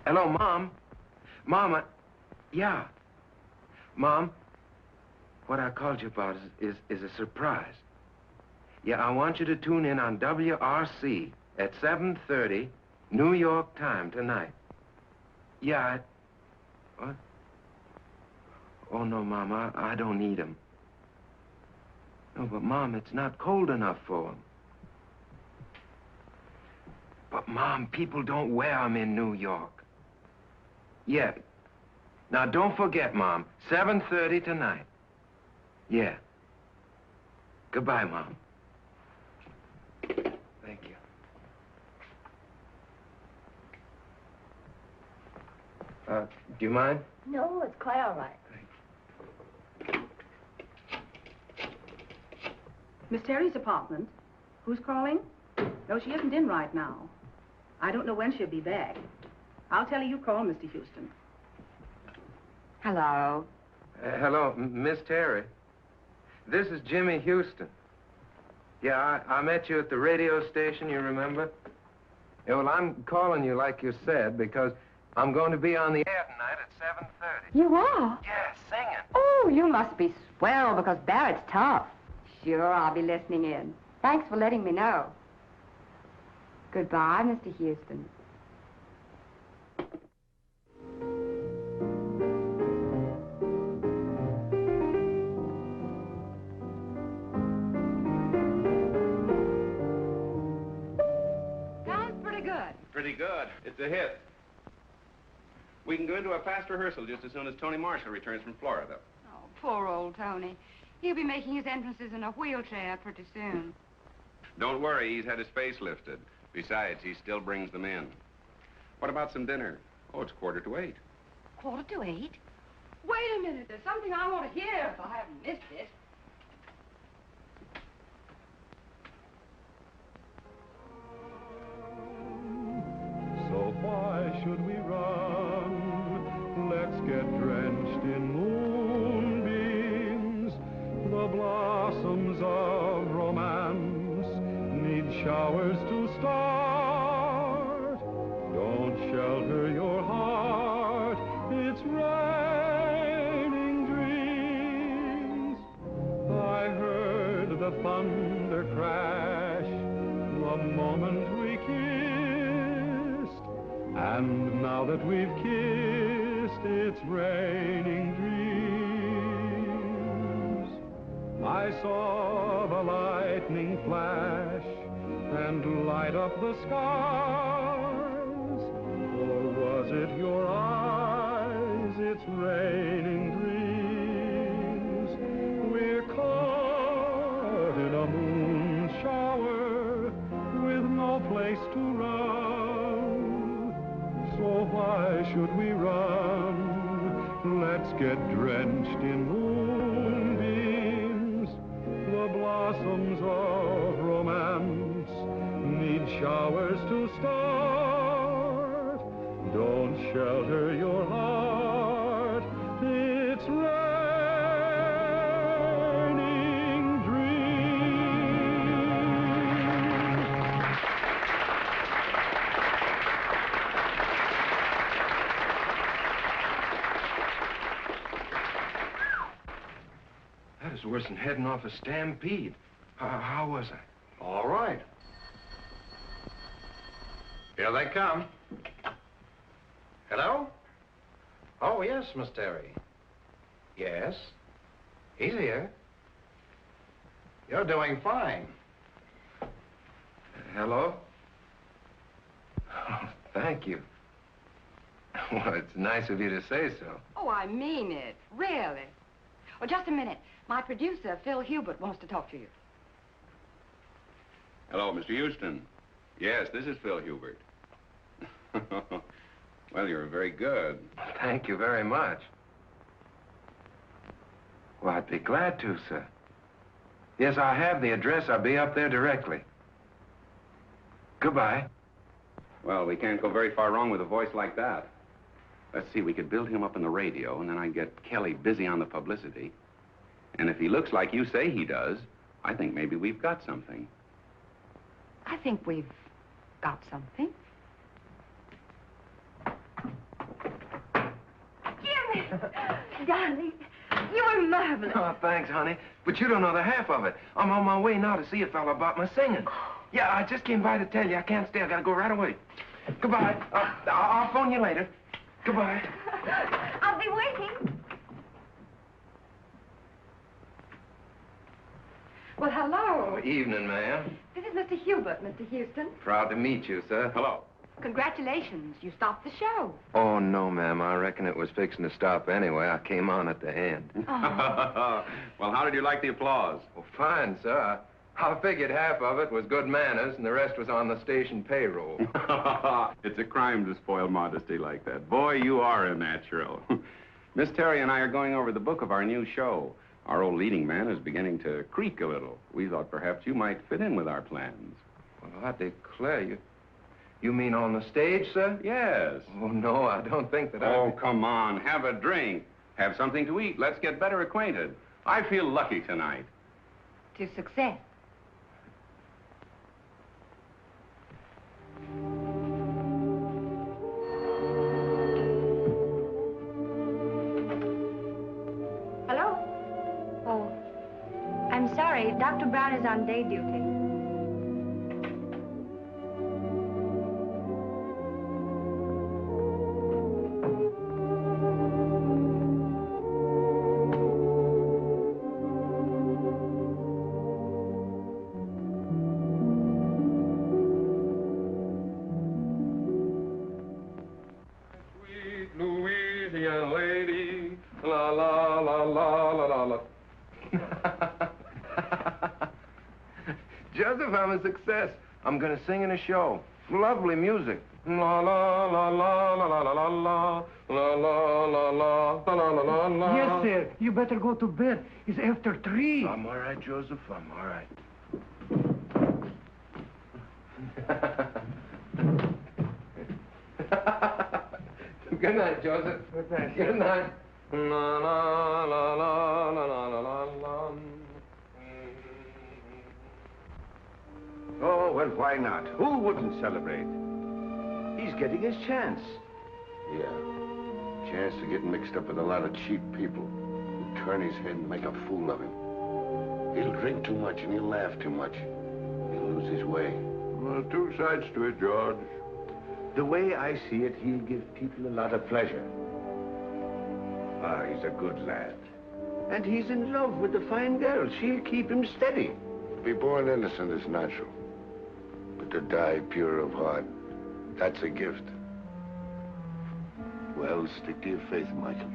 Hello, Mom. Mom, yeah. Mom, what I called you about is a surprise. Yeah, I want you to tune in on WRC at 7:30, New York time tonight. Yeah, what? Oh, no, Mom, I don't need 'em. No, but, Mom, it's not cold enough for 'em. But, Mom, people don't wear 'em in New York. Yeah. Now, don't forget, Mom, 7:30 tonight. Yeah. Goodbye, Mom. Thank you. Do you mind? No, it's quite all right. Miss Terry's apartment. Who's calling? No, she isn't in right now. I don't know when she'll be back. I'll tell her you called, Mr. Houston. Hello. Hello, Miss Terry. This is Jimmy Houston. Yeah, I met you at the radio station, you remember? Yeah, well, I'm calling you like you said because I'm going to be on the air tonight at 7:30. You are? Yeah, singing. Oh, you must be swell because Barrett's tough. Sure, I'll be listening in. Thanks for letting me know. Goodbye, Mr. Houston. Sounds pretty good. Pretty good. It's a hit. We can go into a fast rehearsal just as soon as Tony Marshall returns from Florida. Oh, poor old Tony. He'll be making his entrances in a wheelchair pretty soon. Don't worry, he's had his face lifted. Besides, he still brings them in. What about some dinner? Oh, it's 7:45. 7:45? Wait a minute. There's something I want to hear if I haven't missed it. So why should we run? Let's get drenched in moonbeams. The blossoms of romance need showers to start. Don't shelter your heart. It's raining dreams. I heard the thunder crash the moment we kissed. And now that we've kissed, it's raining dreams. I saw the lightning flash and light up the skies. Or was it your eyes? It's raining dreams. We're caught in a moon shower with no place to run. So why should we run? Let's get drenched in moonbeams. The blossoms of romance need showers to start. Don't shelter your heart. It's raining dreams. That is worse than heading off a stampede. How was I? All right. Here they come. Hello? Oh, yes, Miss Terry. Yes. He's here. You're doing fine. Hello? Oh, thank you. Well, it's nice of you to say so. Oh, I mean it. Really. Oh, just a minute. My producer, Phil Hubert, wants to talk to you. Hello, Mr. Houston. Yes, this is Phil Hubert. Well, you're very good. Thank you very much. Well, I'd be glad to, sir. Yes, I have the address. I'll be up there directly. Goodbye. Well, we can't go very far wrong with a voice like that. Let's see, we could build him up in the radio, and then I'd get Kelly busy on the publicity. And if he looks like you say he does, I think maybe we've got something. I think we've got something. Jimmy! Darling, you were marvelous. Oh, thanks, honey. But you don't know the half of it. I'm on my way now to see a fella about my singing. Yeah, I just came by to tell you I can't stay. I gotta go right away. Goodbye. I'll phone you later. Goodbye. I'll be waiting. Well, hello. Oh, evening, ma'am. This is Mr. Hubert, Mr. Houston. Proud to meet you, sir. Hello. Congratulations. You stopped the show. Oh, no, ma'am. I reckon it was fixing to stop anyway. I came on at the end. Oh. Well, how did you like the applause? Oh, fine, sir. I figured half of it was good manners and the rest was on the station payroll. It's a crime to spoil modesty like that. Boy, you are a natural. Miss Terry and I are going over the book of our new show. Our old leading man is beginning to creak a little. We thought perhaps you might fit in with our plans. Well, I declare you. You mean on the stage, sir? Yes. Oh, no, I don't think that I... Oh, come on. Have a drink. Have something to eat. Let's get better acquainted. I feel lucky tonight. To success. Hello? Oh, I'm sorry. Dr. Brown is on day duty. Joseph, I'm a success. I'm going to sing in a show. Lovely music. La la la la la la la la la la la la la la la. Yes, sir. You better go to bed. It's after 3. I'm all right, Joseph. I'm all right. Good night, Joseph. Good night. Good night. La la la la la la la la la. Oh, well, why not? Who wouldn't celebrate? He's getting his chance. Yeah. Chance to get mixed up with a lot of cheap people who turn his head and make a fool of him. He'll drink too much and he'll laugh too much. He'll lose his way. Well, two sides to it, George. The way I see it, he'll give people a lot of pleasure. Ah, he's a good lad. And he's in love with the fine girl. She'll keep him steady. To be born innocent is natural. But to die pure of heart, that's a gift. Well, stick to your faith, Michael.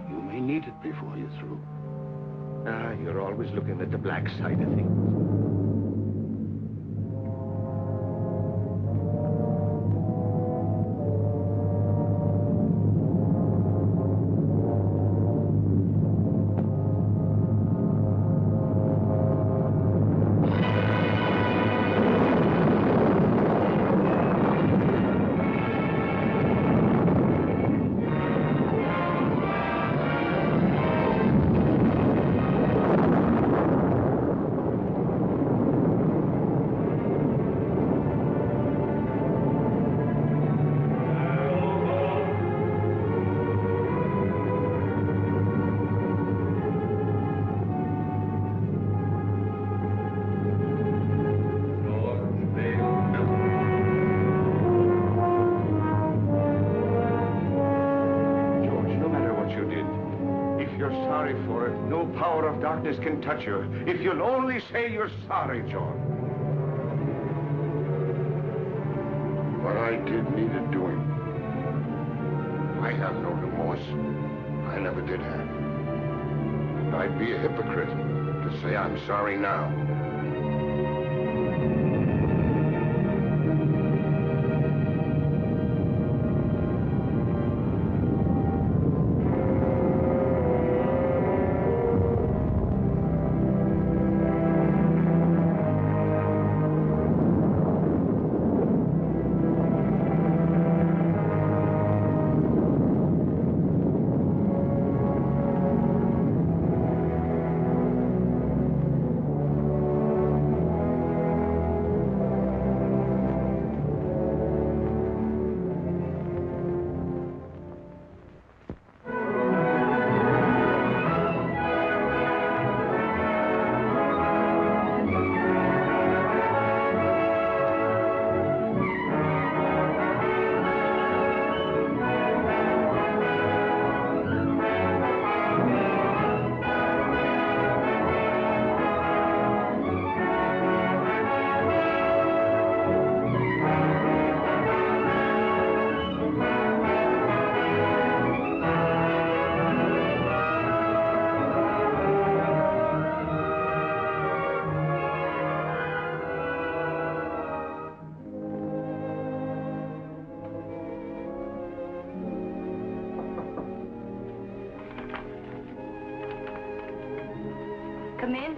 You may need it before you're through. Ah, you're always looking at the black side of things. darkness can touch you if you'll only say you're sorry, John. What I did needed doing. I have no remorse. I never did have. I'd be a hypocrite to say I'm sorry now. Come in.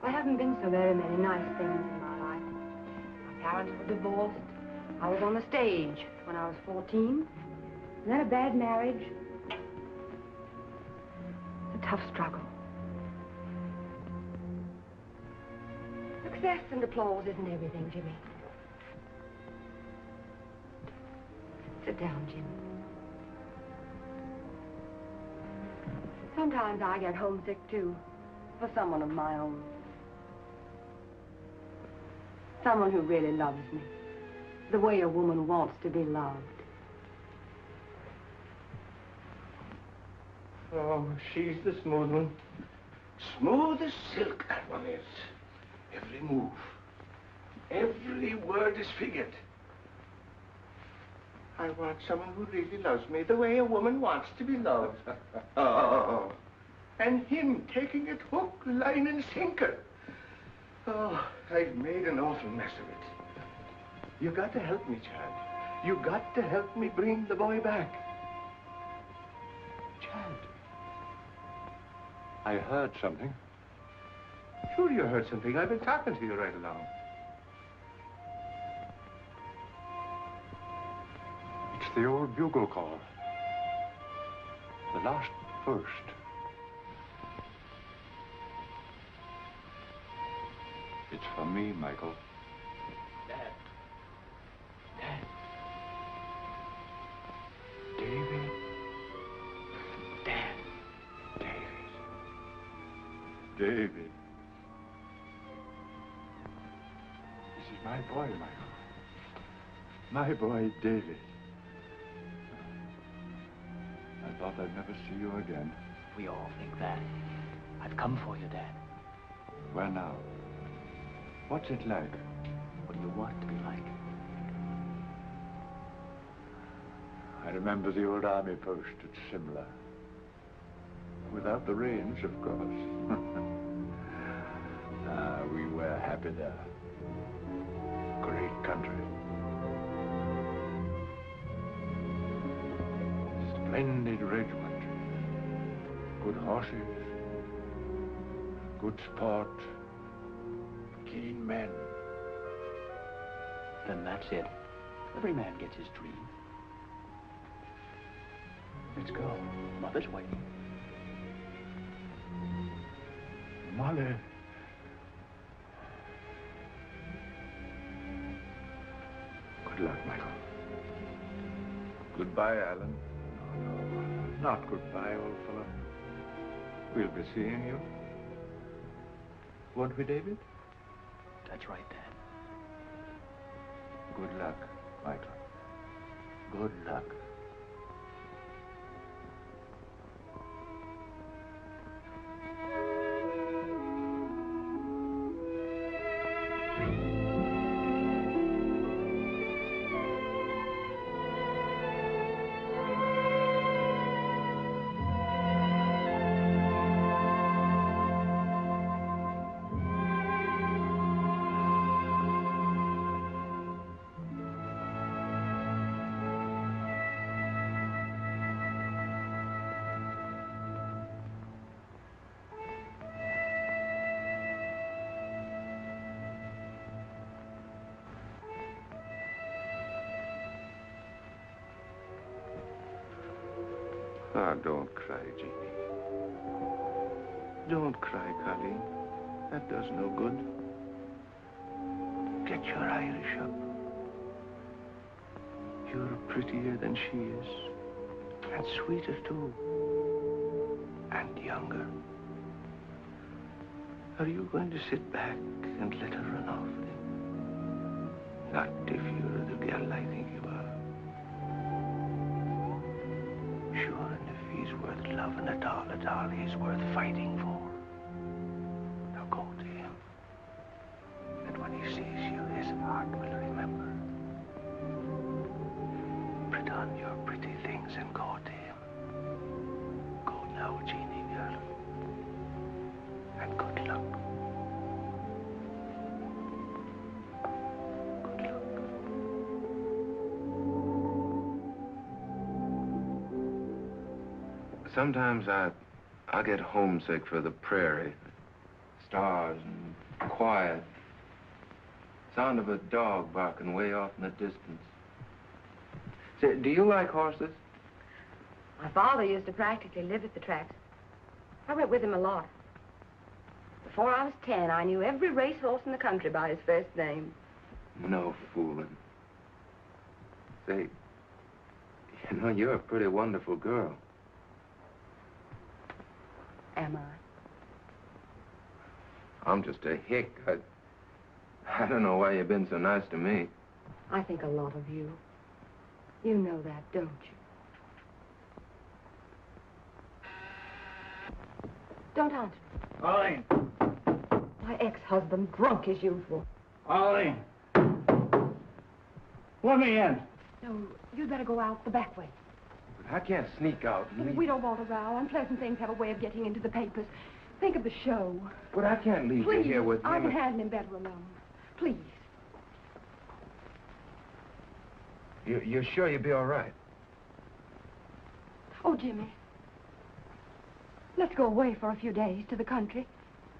I haven't been so very many nice things in my life. My parents were divorced. I was on the stage when I was 14. And then a bad marriage. It's a tough struggle. Success and applause isn't everything, Jimmy. Sit down, Jim. Sometimes I get homesick, too, for someone of my own. Someone who really loves me, the way a woman wants to be loved. Oh, she's the smooth one. Smooth as silk, that one is. Every move, every word is figured. I want someone who really loves me the way a woman wants to be loved. Oh, and him taking it hook, line, and sinker. Oh, I've made an awful mess of it. You got to help me, Chad. You got to help me bring the boy back. Chad, I heard something. Sure you heard something. I've been talking to you right along. It's the old bugle call. The last burst. It's for me, Michael. Dad. Dad. David. Dad. David. This is my boy, Michael. My boy, David. I thought I'd never see you again. We all think that. I've come for you, Dad. Where now? What's it like? What do you want it to be like? I remember the old army post at Simla. Without the rains, of course. We were happy there. Great country. Splendid regiment. Good horses. Good sport. Keen men. Then that's it. Every man gets his dream. Let's go. Mother's waiting. Mother. Good luck, Michael. Goodbye, Allan. No, not goodbye, old fellow. We'll be seeing you. Won't we, David? That's right, Dad. Good luck, Michael. Good luck. Ah, don't cry, Jeannie. Don't cry, Colleen. That does no good. Get your Irish up. You're prettier than she is. And sweeter, too. And younger. Are you going to sit back and let her run off with him? Not if you're the girl I think you are. Sure, and if he's worth loving at all, he's worth fighting for. Now go to him. And when he sees you, his heart will remember. Put on your pretty things and go to him. Go now, Jeannie girl. And good luck. Sometimes I get homesick for the prairie. Stars and quiet. Sound of a dog barking way off in the distance. Say, do you like horses? My father used to practically live at the tracks. I went with him a lot. Before I was 10, I knew every racehorse in the country by his first name. No fooling. Say, you know, you're a pretty wonderful girl. Am I? I'm just a hick. I don't know why you've been so nice to me. I think a lot of you. You know that, don't you? Don't answer. Arlene. My ex-husband, drunk as usual. Arlene. Let me in. No, you'd better go out the back way. But I can't sneak out. We don't want a row. Unpleasant things have a way of getting into the papers. Think of the show. But I can't leave you here with him. I can handle him better alone. Please. You're sure you'll be all right? Oh, Jimmy. Let's go away for a few days to the country.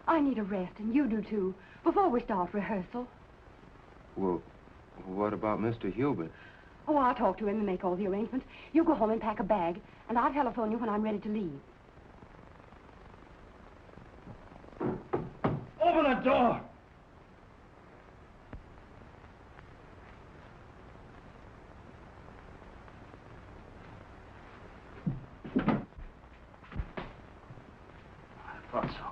I need a rest, and you do too, before we start rehearsal. Well, what about Mr. Hubert? Oh, I'll talk to him and make all the arrangements. You go home and pack a bag, and I'll telephone you when I'm ready to leave. Open the door! I thought so.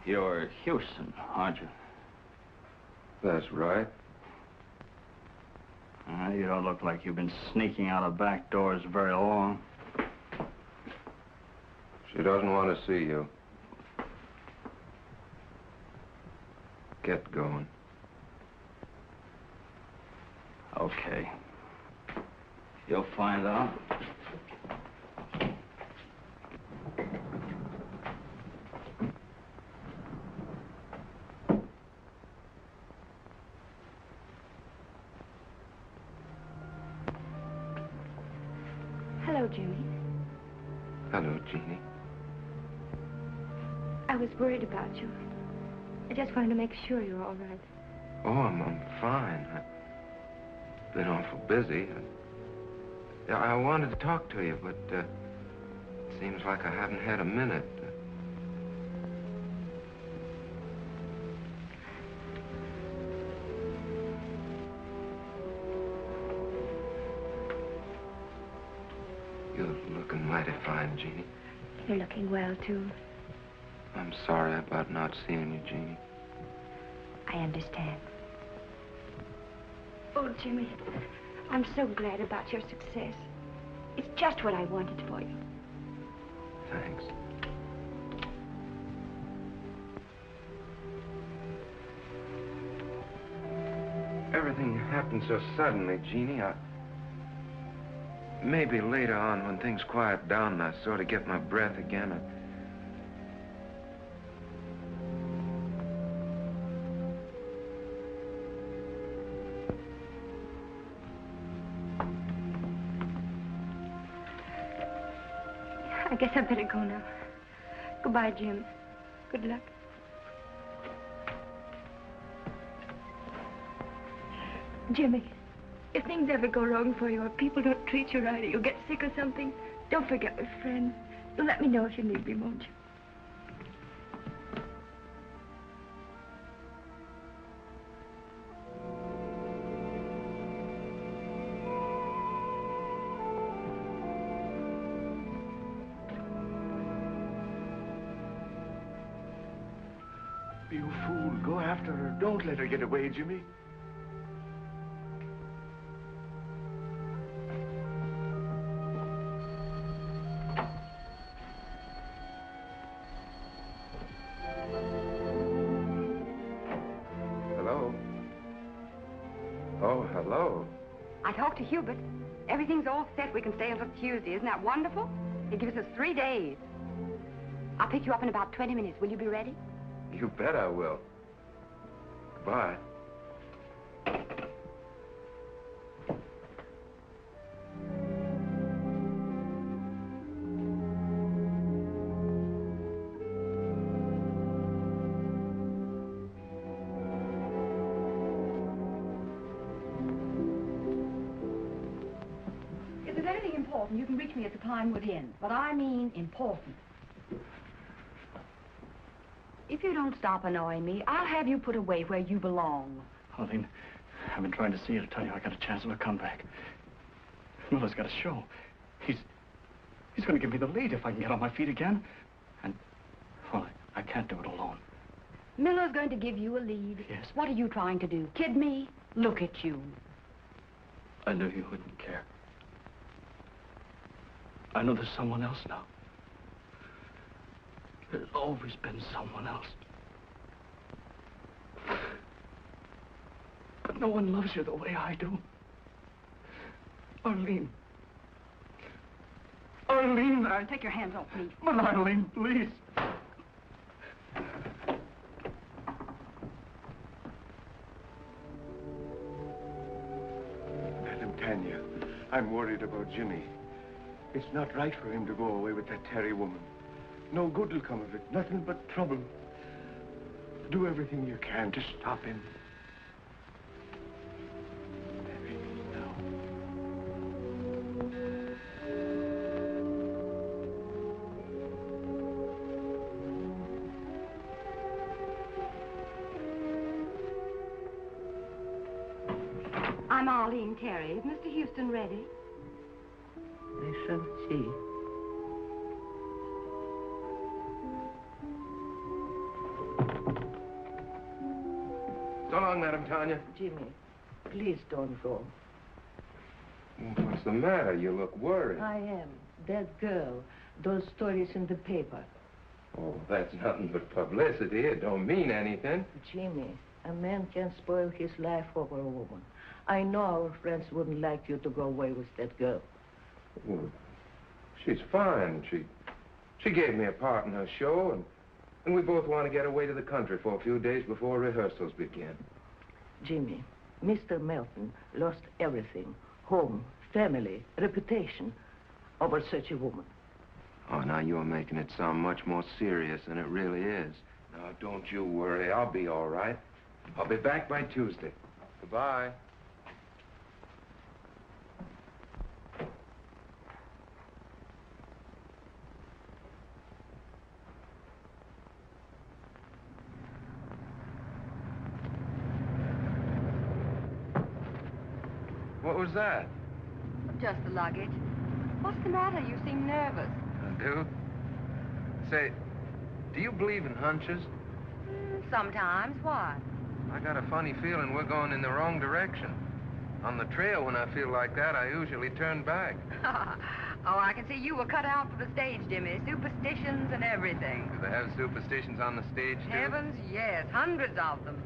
You're Houston, aren't you? That's right. You don't look like you've been sneaking out of back doors very long. She doesn't want to see you. Get going. Okay. You'll find out. Hello, Jimmy. Hello, Jeannie. I was worried about you. I just wanted to make sure you're all right. Oh, I'm fine. Been awful busy. I wanted to talk to you, but it seems like I haven't had a minute. You're looking mighty fine, Jeannie. You're looking well, too. I'm sorry about not seeing you, Jeannie. I understand. Oh, Jimmy, I'm so glad about your success. It's just what I wanted for you. Thanks. Everything happened so suddenly, Jeannie. Maybe later on, when things quiet down and I sort of get my breath again, I guess I better go now. Goodbye, Jim. Good luck. Jimmy, if things ever go wrong for you or people don't treat you right or you get sick or something, don't forget we're friends. You'll let me know if you need me, won't you? You fool. Go after her. Don't let her get away, Jimmy. Hello? Oh, hello. I talked to Hubert. Everything's all set. We can stay until Tuesday. Isn't that wonderful? It gives us 3 days. I'll pick you up in about 20 minutes. Will you be ready? You bet I will. Goodbye. If there's anything important, you can reach me at the Pinewood Inn. But I mean important. If you don't stop annoying me, I'll have you put away where you belong. Arlene, I've been trying to see you to tell you I got a chance of a comeback. Miller's got a show. He's going to give me the lead if I can get on my feet again. And, well, I can't do it alone. Miller's going to give you a lead. Yes. What are you trying to do? Kid me? Look at you. I knew you wouldn't care. I know there's someone else now. There's always been someone else. But no one loves you the way I do. Arlene. Arlene, Take your hands off me. But Arlene, please. Madam Tanya, I'm worried about Jimmy. It's not right for him to go away with that Terry woman. No good will come of it. Nothing but trouble. Do everything you can to stop him. Everything now. I'm Arlene Terry. Is Mr. Houston ready? I shall see. So long, Madam Tanya. Jimmy, please don't go. What's the matter? You look worried. I am. That girl, those stories in the paper. Oh, that's nothing but publicity. It don't mean anything. Jimmy, a man can spoil his life over a woman. I know our friends wouldn't like you to go away with that girl. Well, she's fine. She gave me a part in her show, and we both want to get away to the country for a few days before rehearsals begin. Jimmy, Mr. Melton lost everything. Home, family, reputation, over such a woman. Oh, now you're making it sound much more serious than it really is. Now, don't you worry. I'll be all right. I'll be back by Tuesday. Goodbye. What was that? Just the luggage. What's the matter? You seem nervous. I do? Say, do you believe in hunches? Sometimes. Why? I got a funny feeling we're going in the wrong direction. On the trail, when I feel like that, I usually turn back. Oh, I can see you were cut out for the stage, Jimmy. Superstitions and everything. Do they have superstitions on the stage, too? Heavens, yes. Hundreds of them.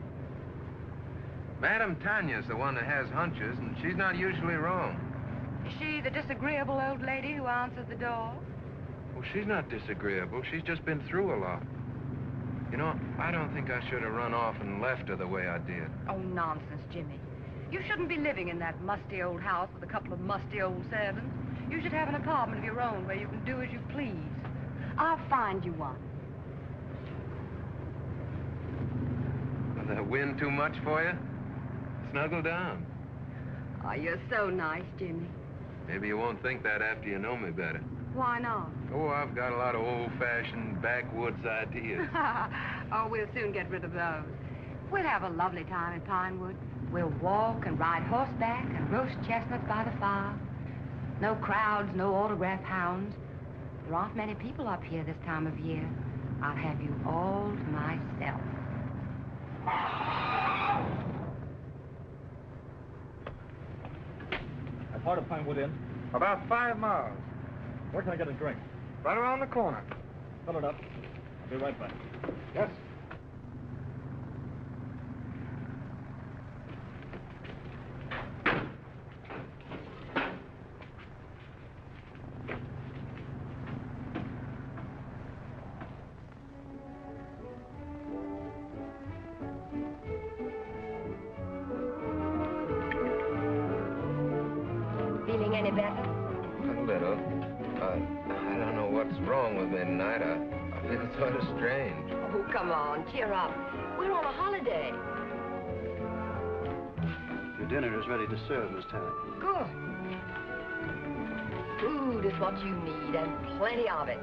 Madame Tanya's the one that has hunches, and she's not usually wrong. Is she the disagreeable old lady who answers the door? Well, she's not disagreeable. She's just been through a lot. You know, I don't think I should have run off and left her the way I did. Oh, nonsense, Jimmy. You shouldn't be living in that musty old house with a couple of musty old servants. You should have an apartment of your own where you can do as you please. I'll find you one. Will the wind too much for you? Snuggle down. Oh, you're so nice, Jimmy. Maybe you won't think that after you know me better. Why not? Oh, I've got a lot of old-fashioned backwoods ideas. Oh, we'll soon get rid of those. We'll have a lovely time in Pinewood. We'll walk and ride horseback and roast chestnuts by the fire. No crowds, no autograph hounds. There aren't many people up here this time of year. I'll have you all to myself. How far to Pinewood Inn? About 5 miles. Where can I get a drink? Right around the corner. Fill it up. I'll be right back. Yes. Feeling any better? A little. I don't know what's wrong with me tonight. I feel sort of strange. Oh, come on, cheer up. We're on a holiday. Your dinner is ready to serve, Miss Terry. Good. Food is what you need, and plenty of it.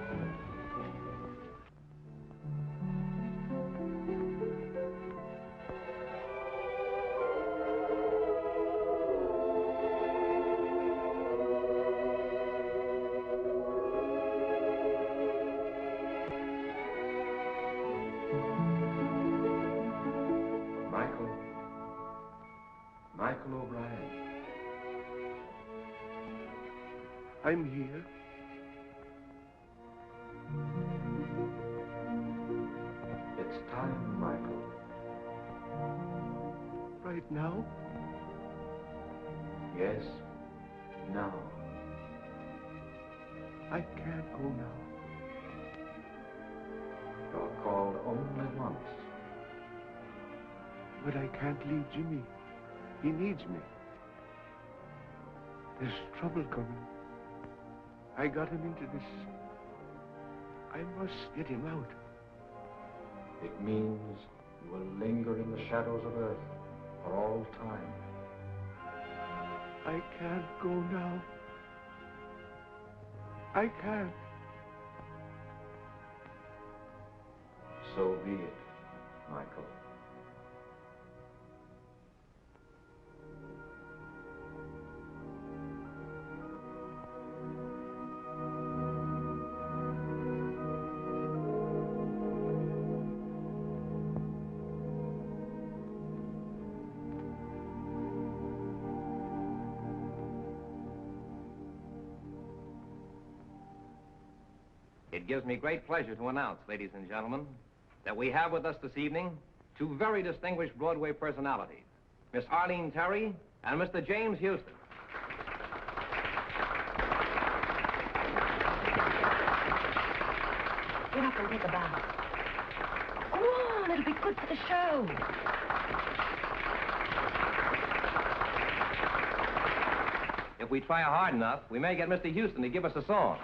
I'm here. It's time, Michael. Right now? Yes, now. I can't go now. You're called only once. But I can't leave Jimmy. He needs me. There's trouble coming. I got him into this. I must get him out. It means you will linger in the shadows of Earth for all time. I can't go now. I can't. So be it, Michael. It gives me great pleasure to announce, ladies and gentlemen, that we have with us this evening two very distinguished Broadway personalities, Miss Arlene Terry and Mr. James Houston. Get up and take a bow. Go on, it'll be good for the show. If we try hard enough, we may get Mr. Houston to give us a song.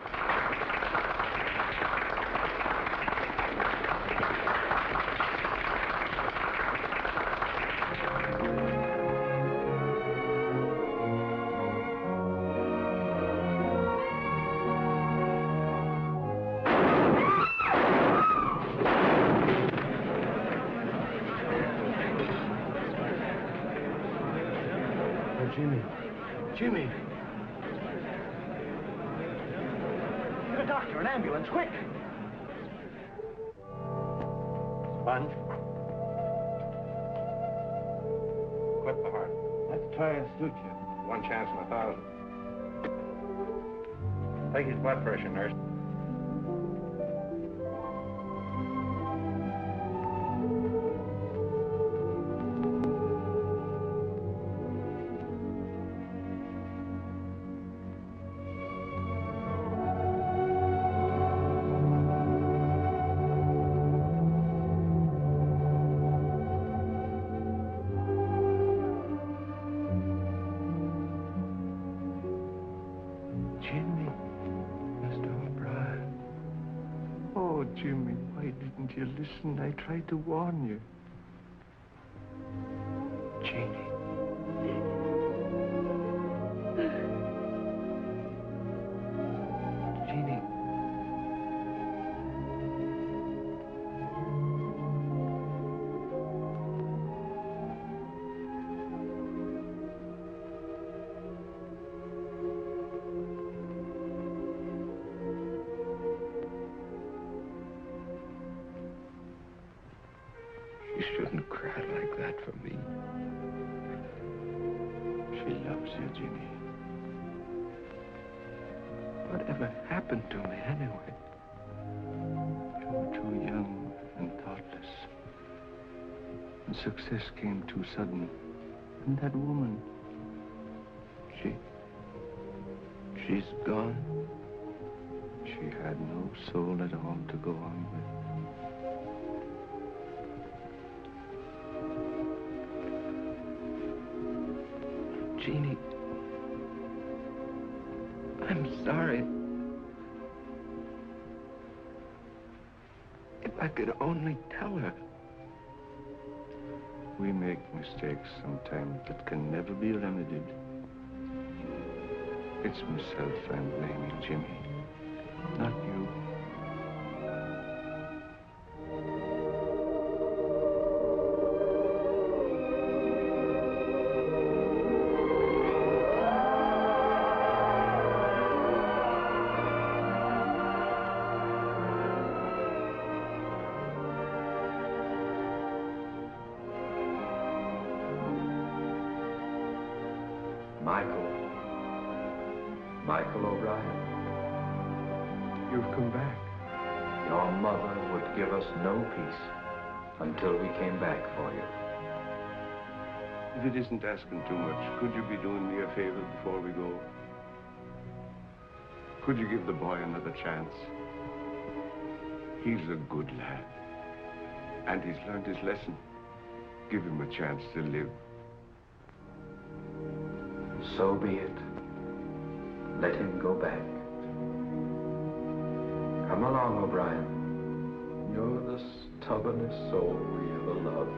Jimmy, Jimmy. Get a doctor, an ambulance, quick! Sponge. Clip the heart. Let's try a suture. 1 chance in 1,000. Take his blood pressure, nurse. Jimmy, why didn't you listen? I tried to warn you. Jeannie. Jeannie. You shouldn't cry like that for me. She loves you, Jimmy. Whatever happened to me anyway? You were too young and thoughtless. And success came too sudden. And that woman, she's gone. She had no soul at all to go on with. Jeannie, I'm sorry. If I could only tell her. We make mistakes sometimes that can never be remedied. It's myself I'm blaming, Jimmy, not you. Michael O'Brien. You've come back. Your mother would give us no peace until we came back for you. If it isn't asking too much, could you be doing me a favor before we go? Could you give the boy another chance? He's a good lad. And he's learned his lesson. Give him a chance to live. So be it. Let him go back. Come along, O'Brien. You're the stubbornest soul we ever loved.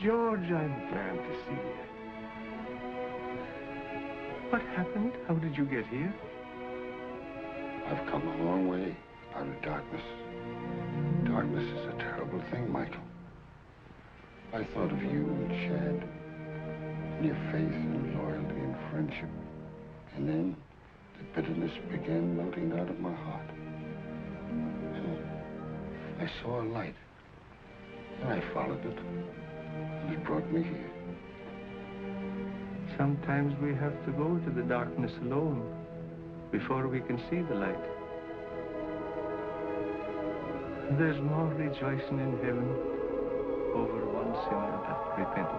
George, I'm glad to see you. What happened? How did you get here? I've come a long way out of darkness. Darkness is a terrible thing, Michael. I thought of you and Chad, and your faith and loyalty and friendship. And then the bitterness began melting out of my heart. And I saw a light, and I followed it. He brought me here. Sometimes we have to go to the darkness alone before we can see the light. There's more rejoicing in heaven over one sinner that repents.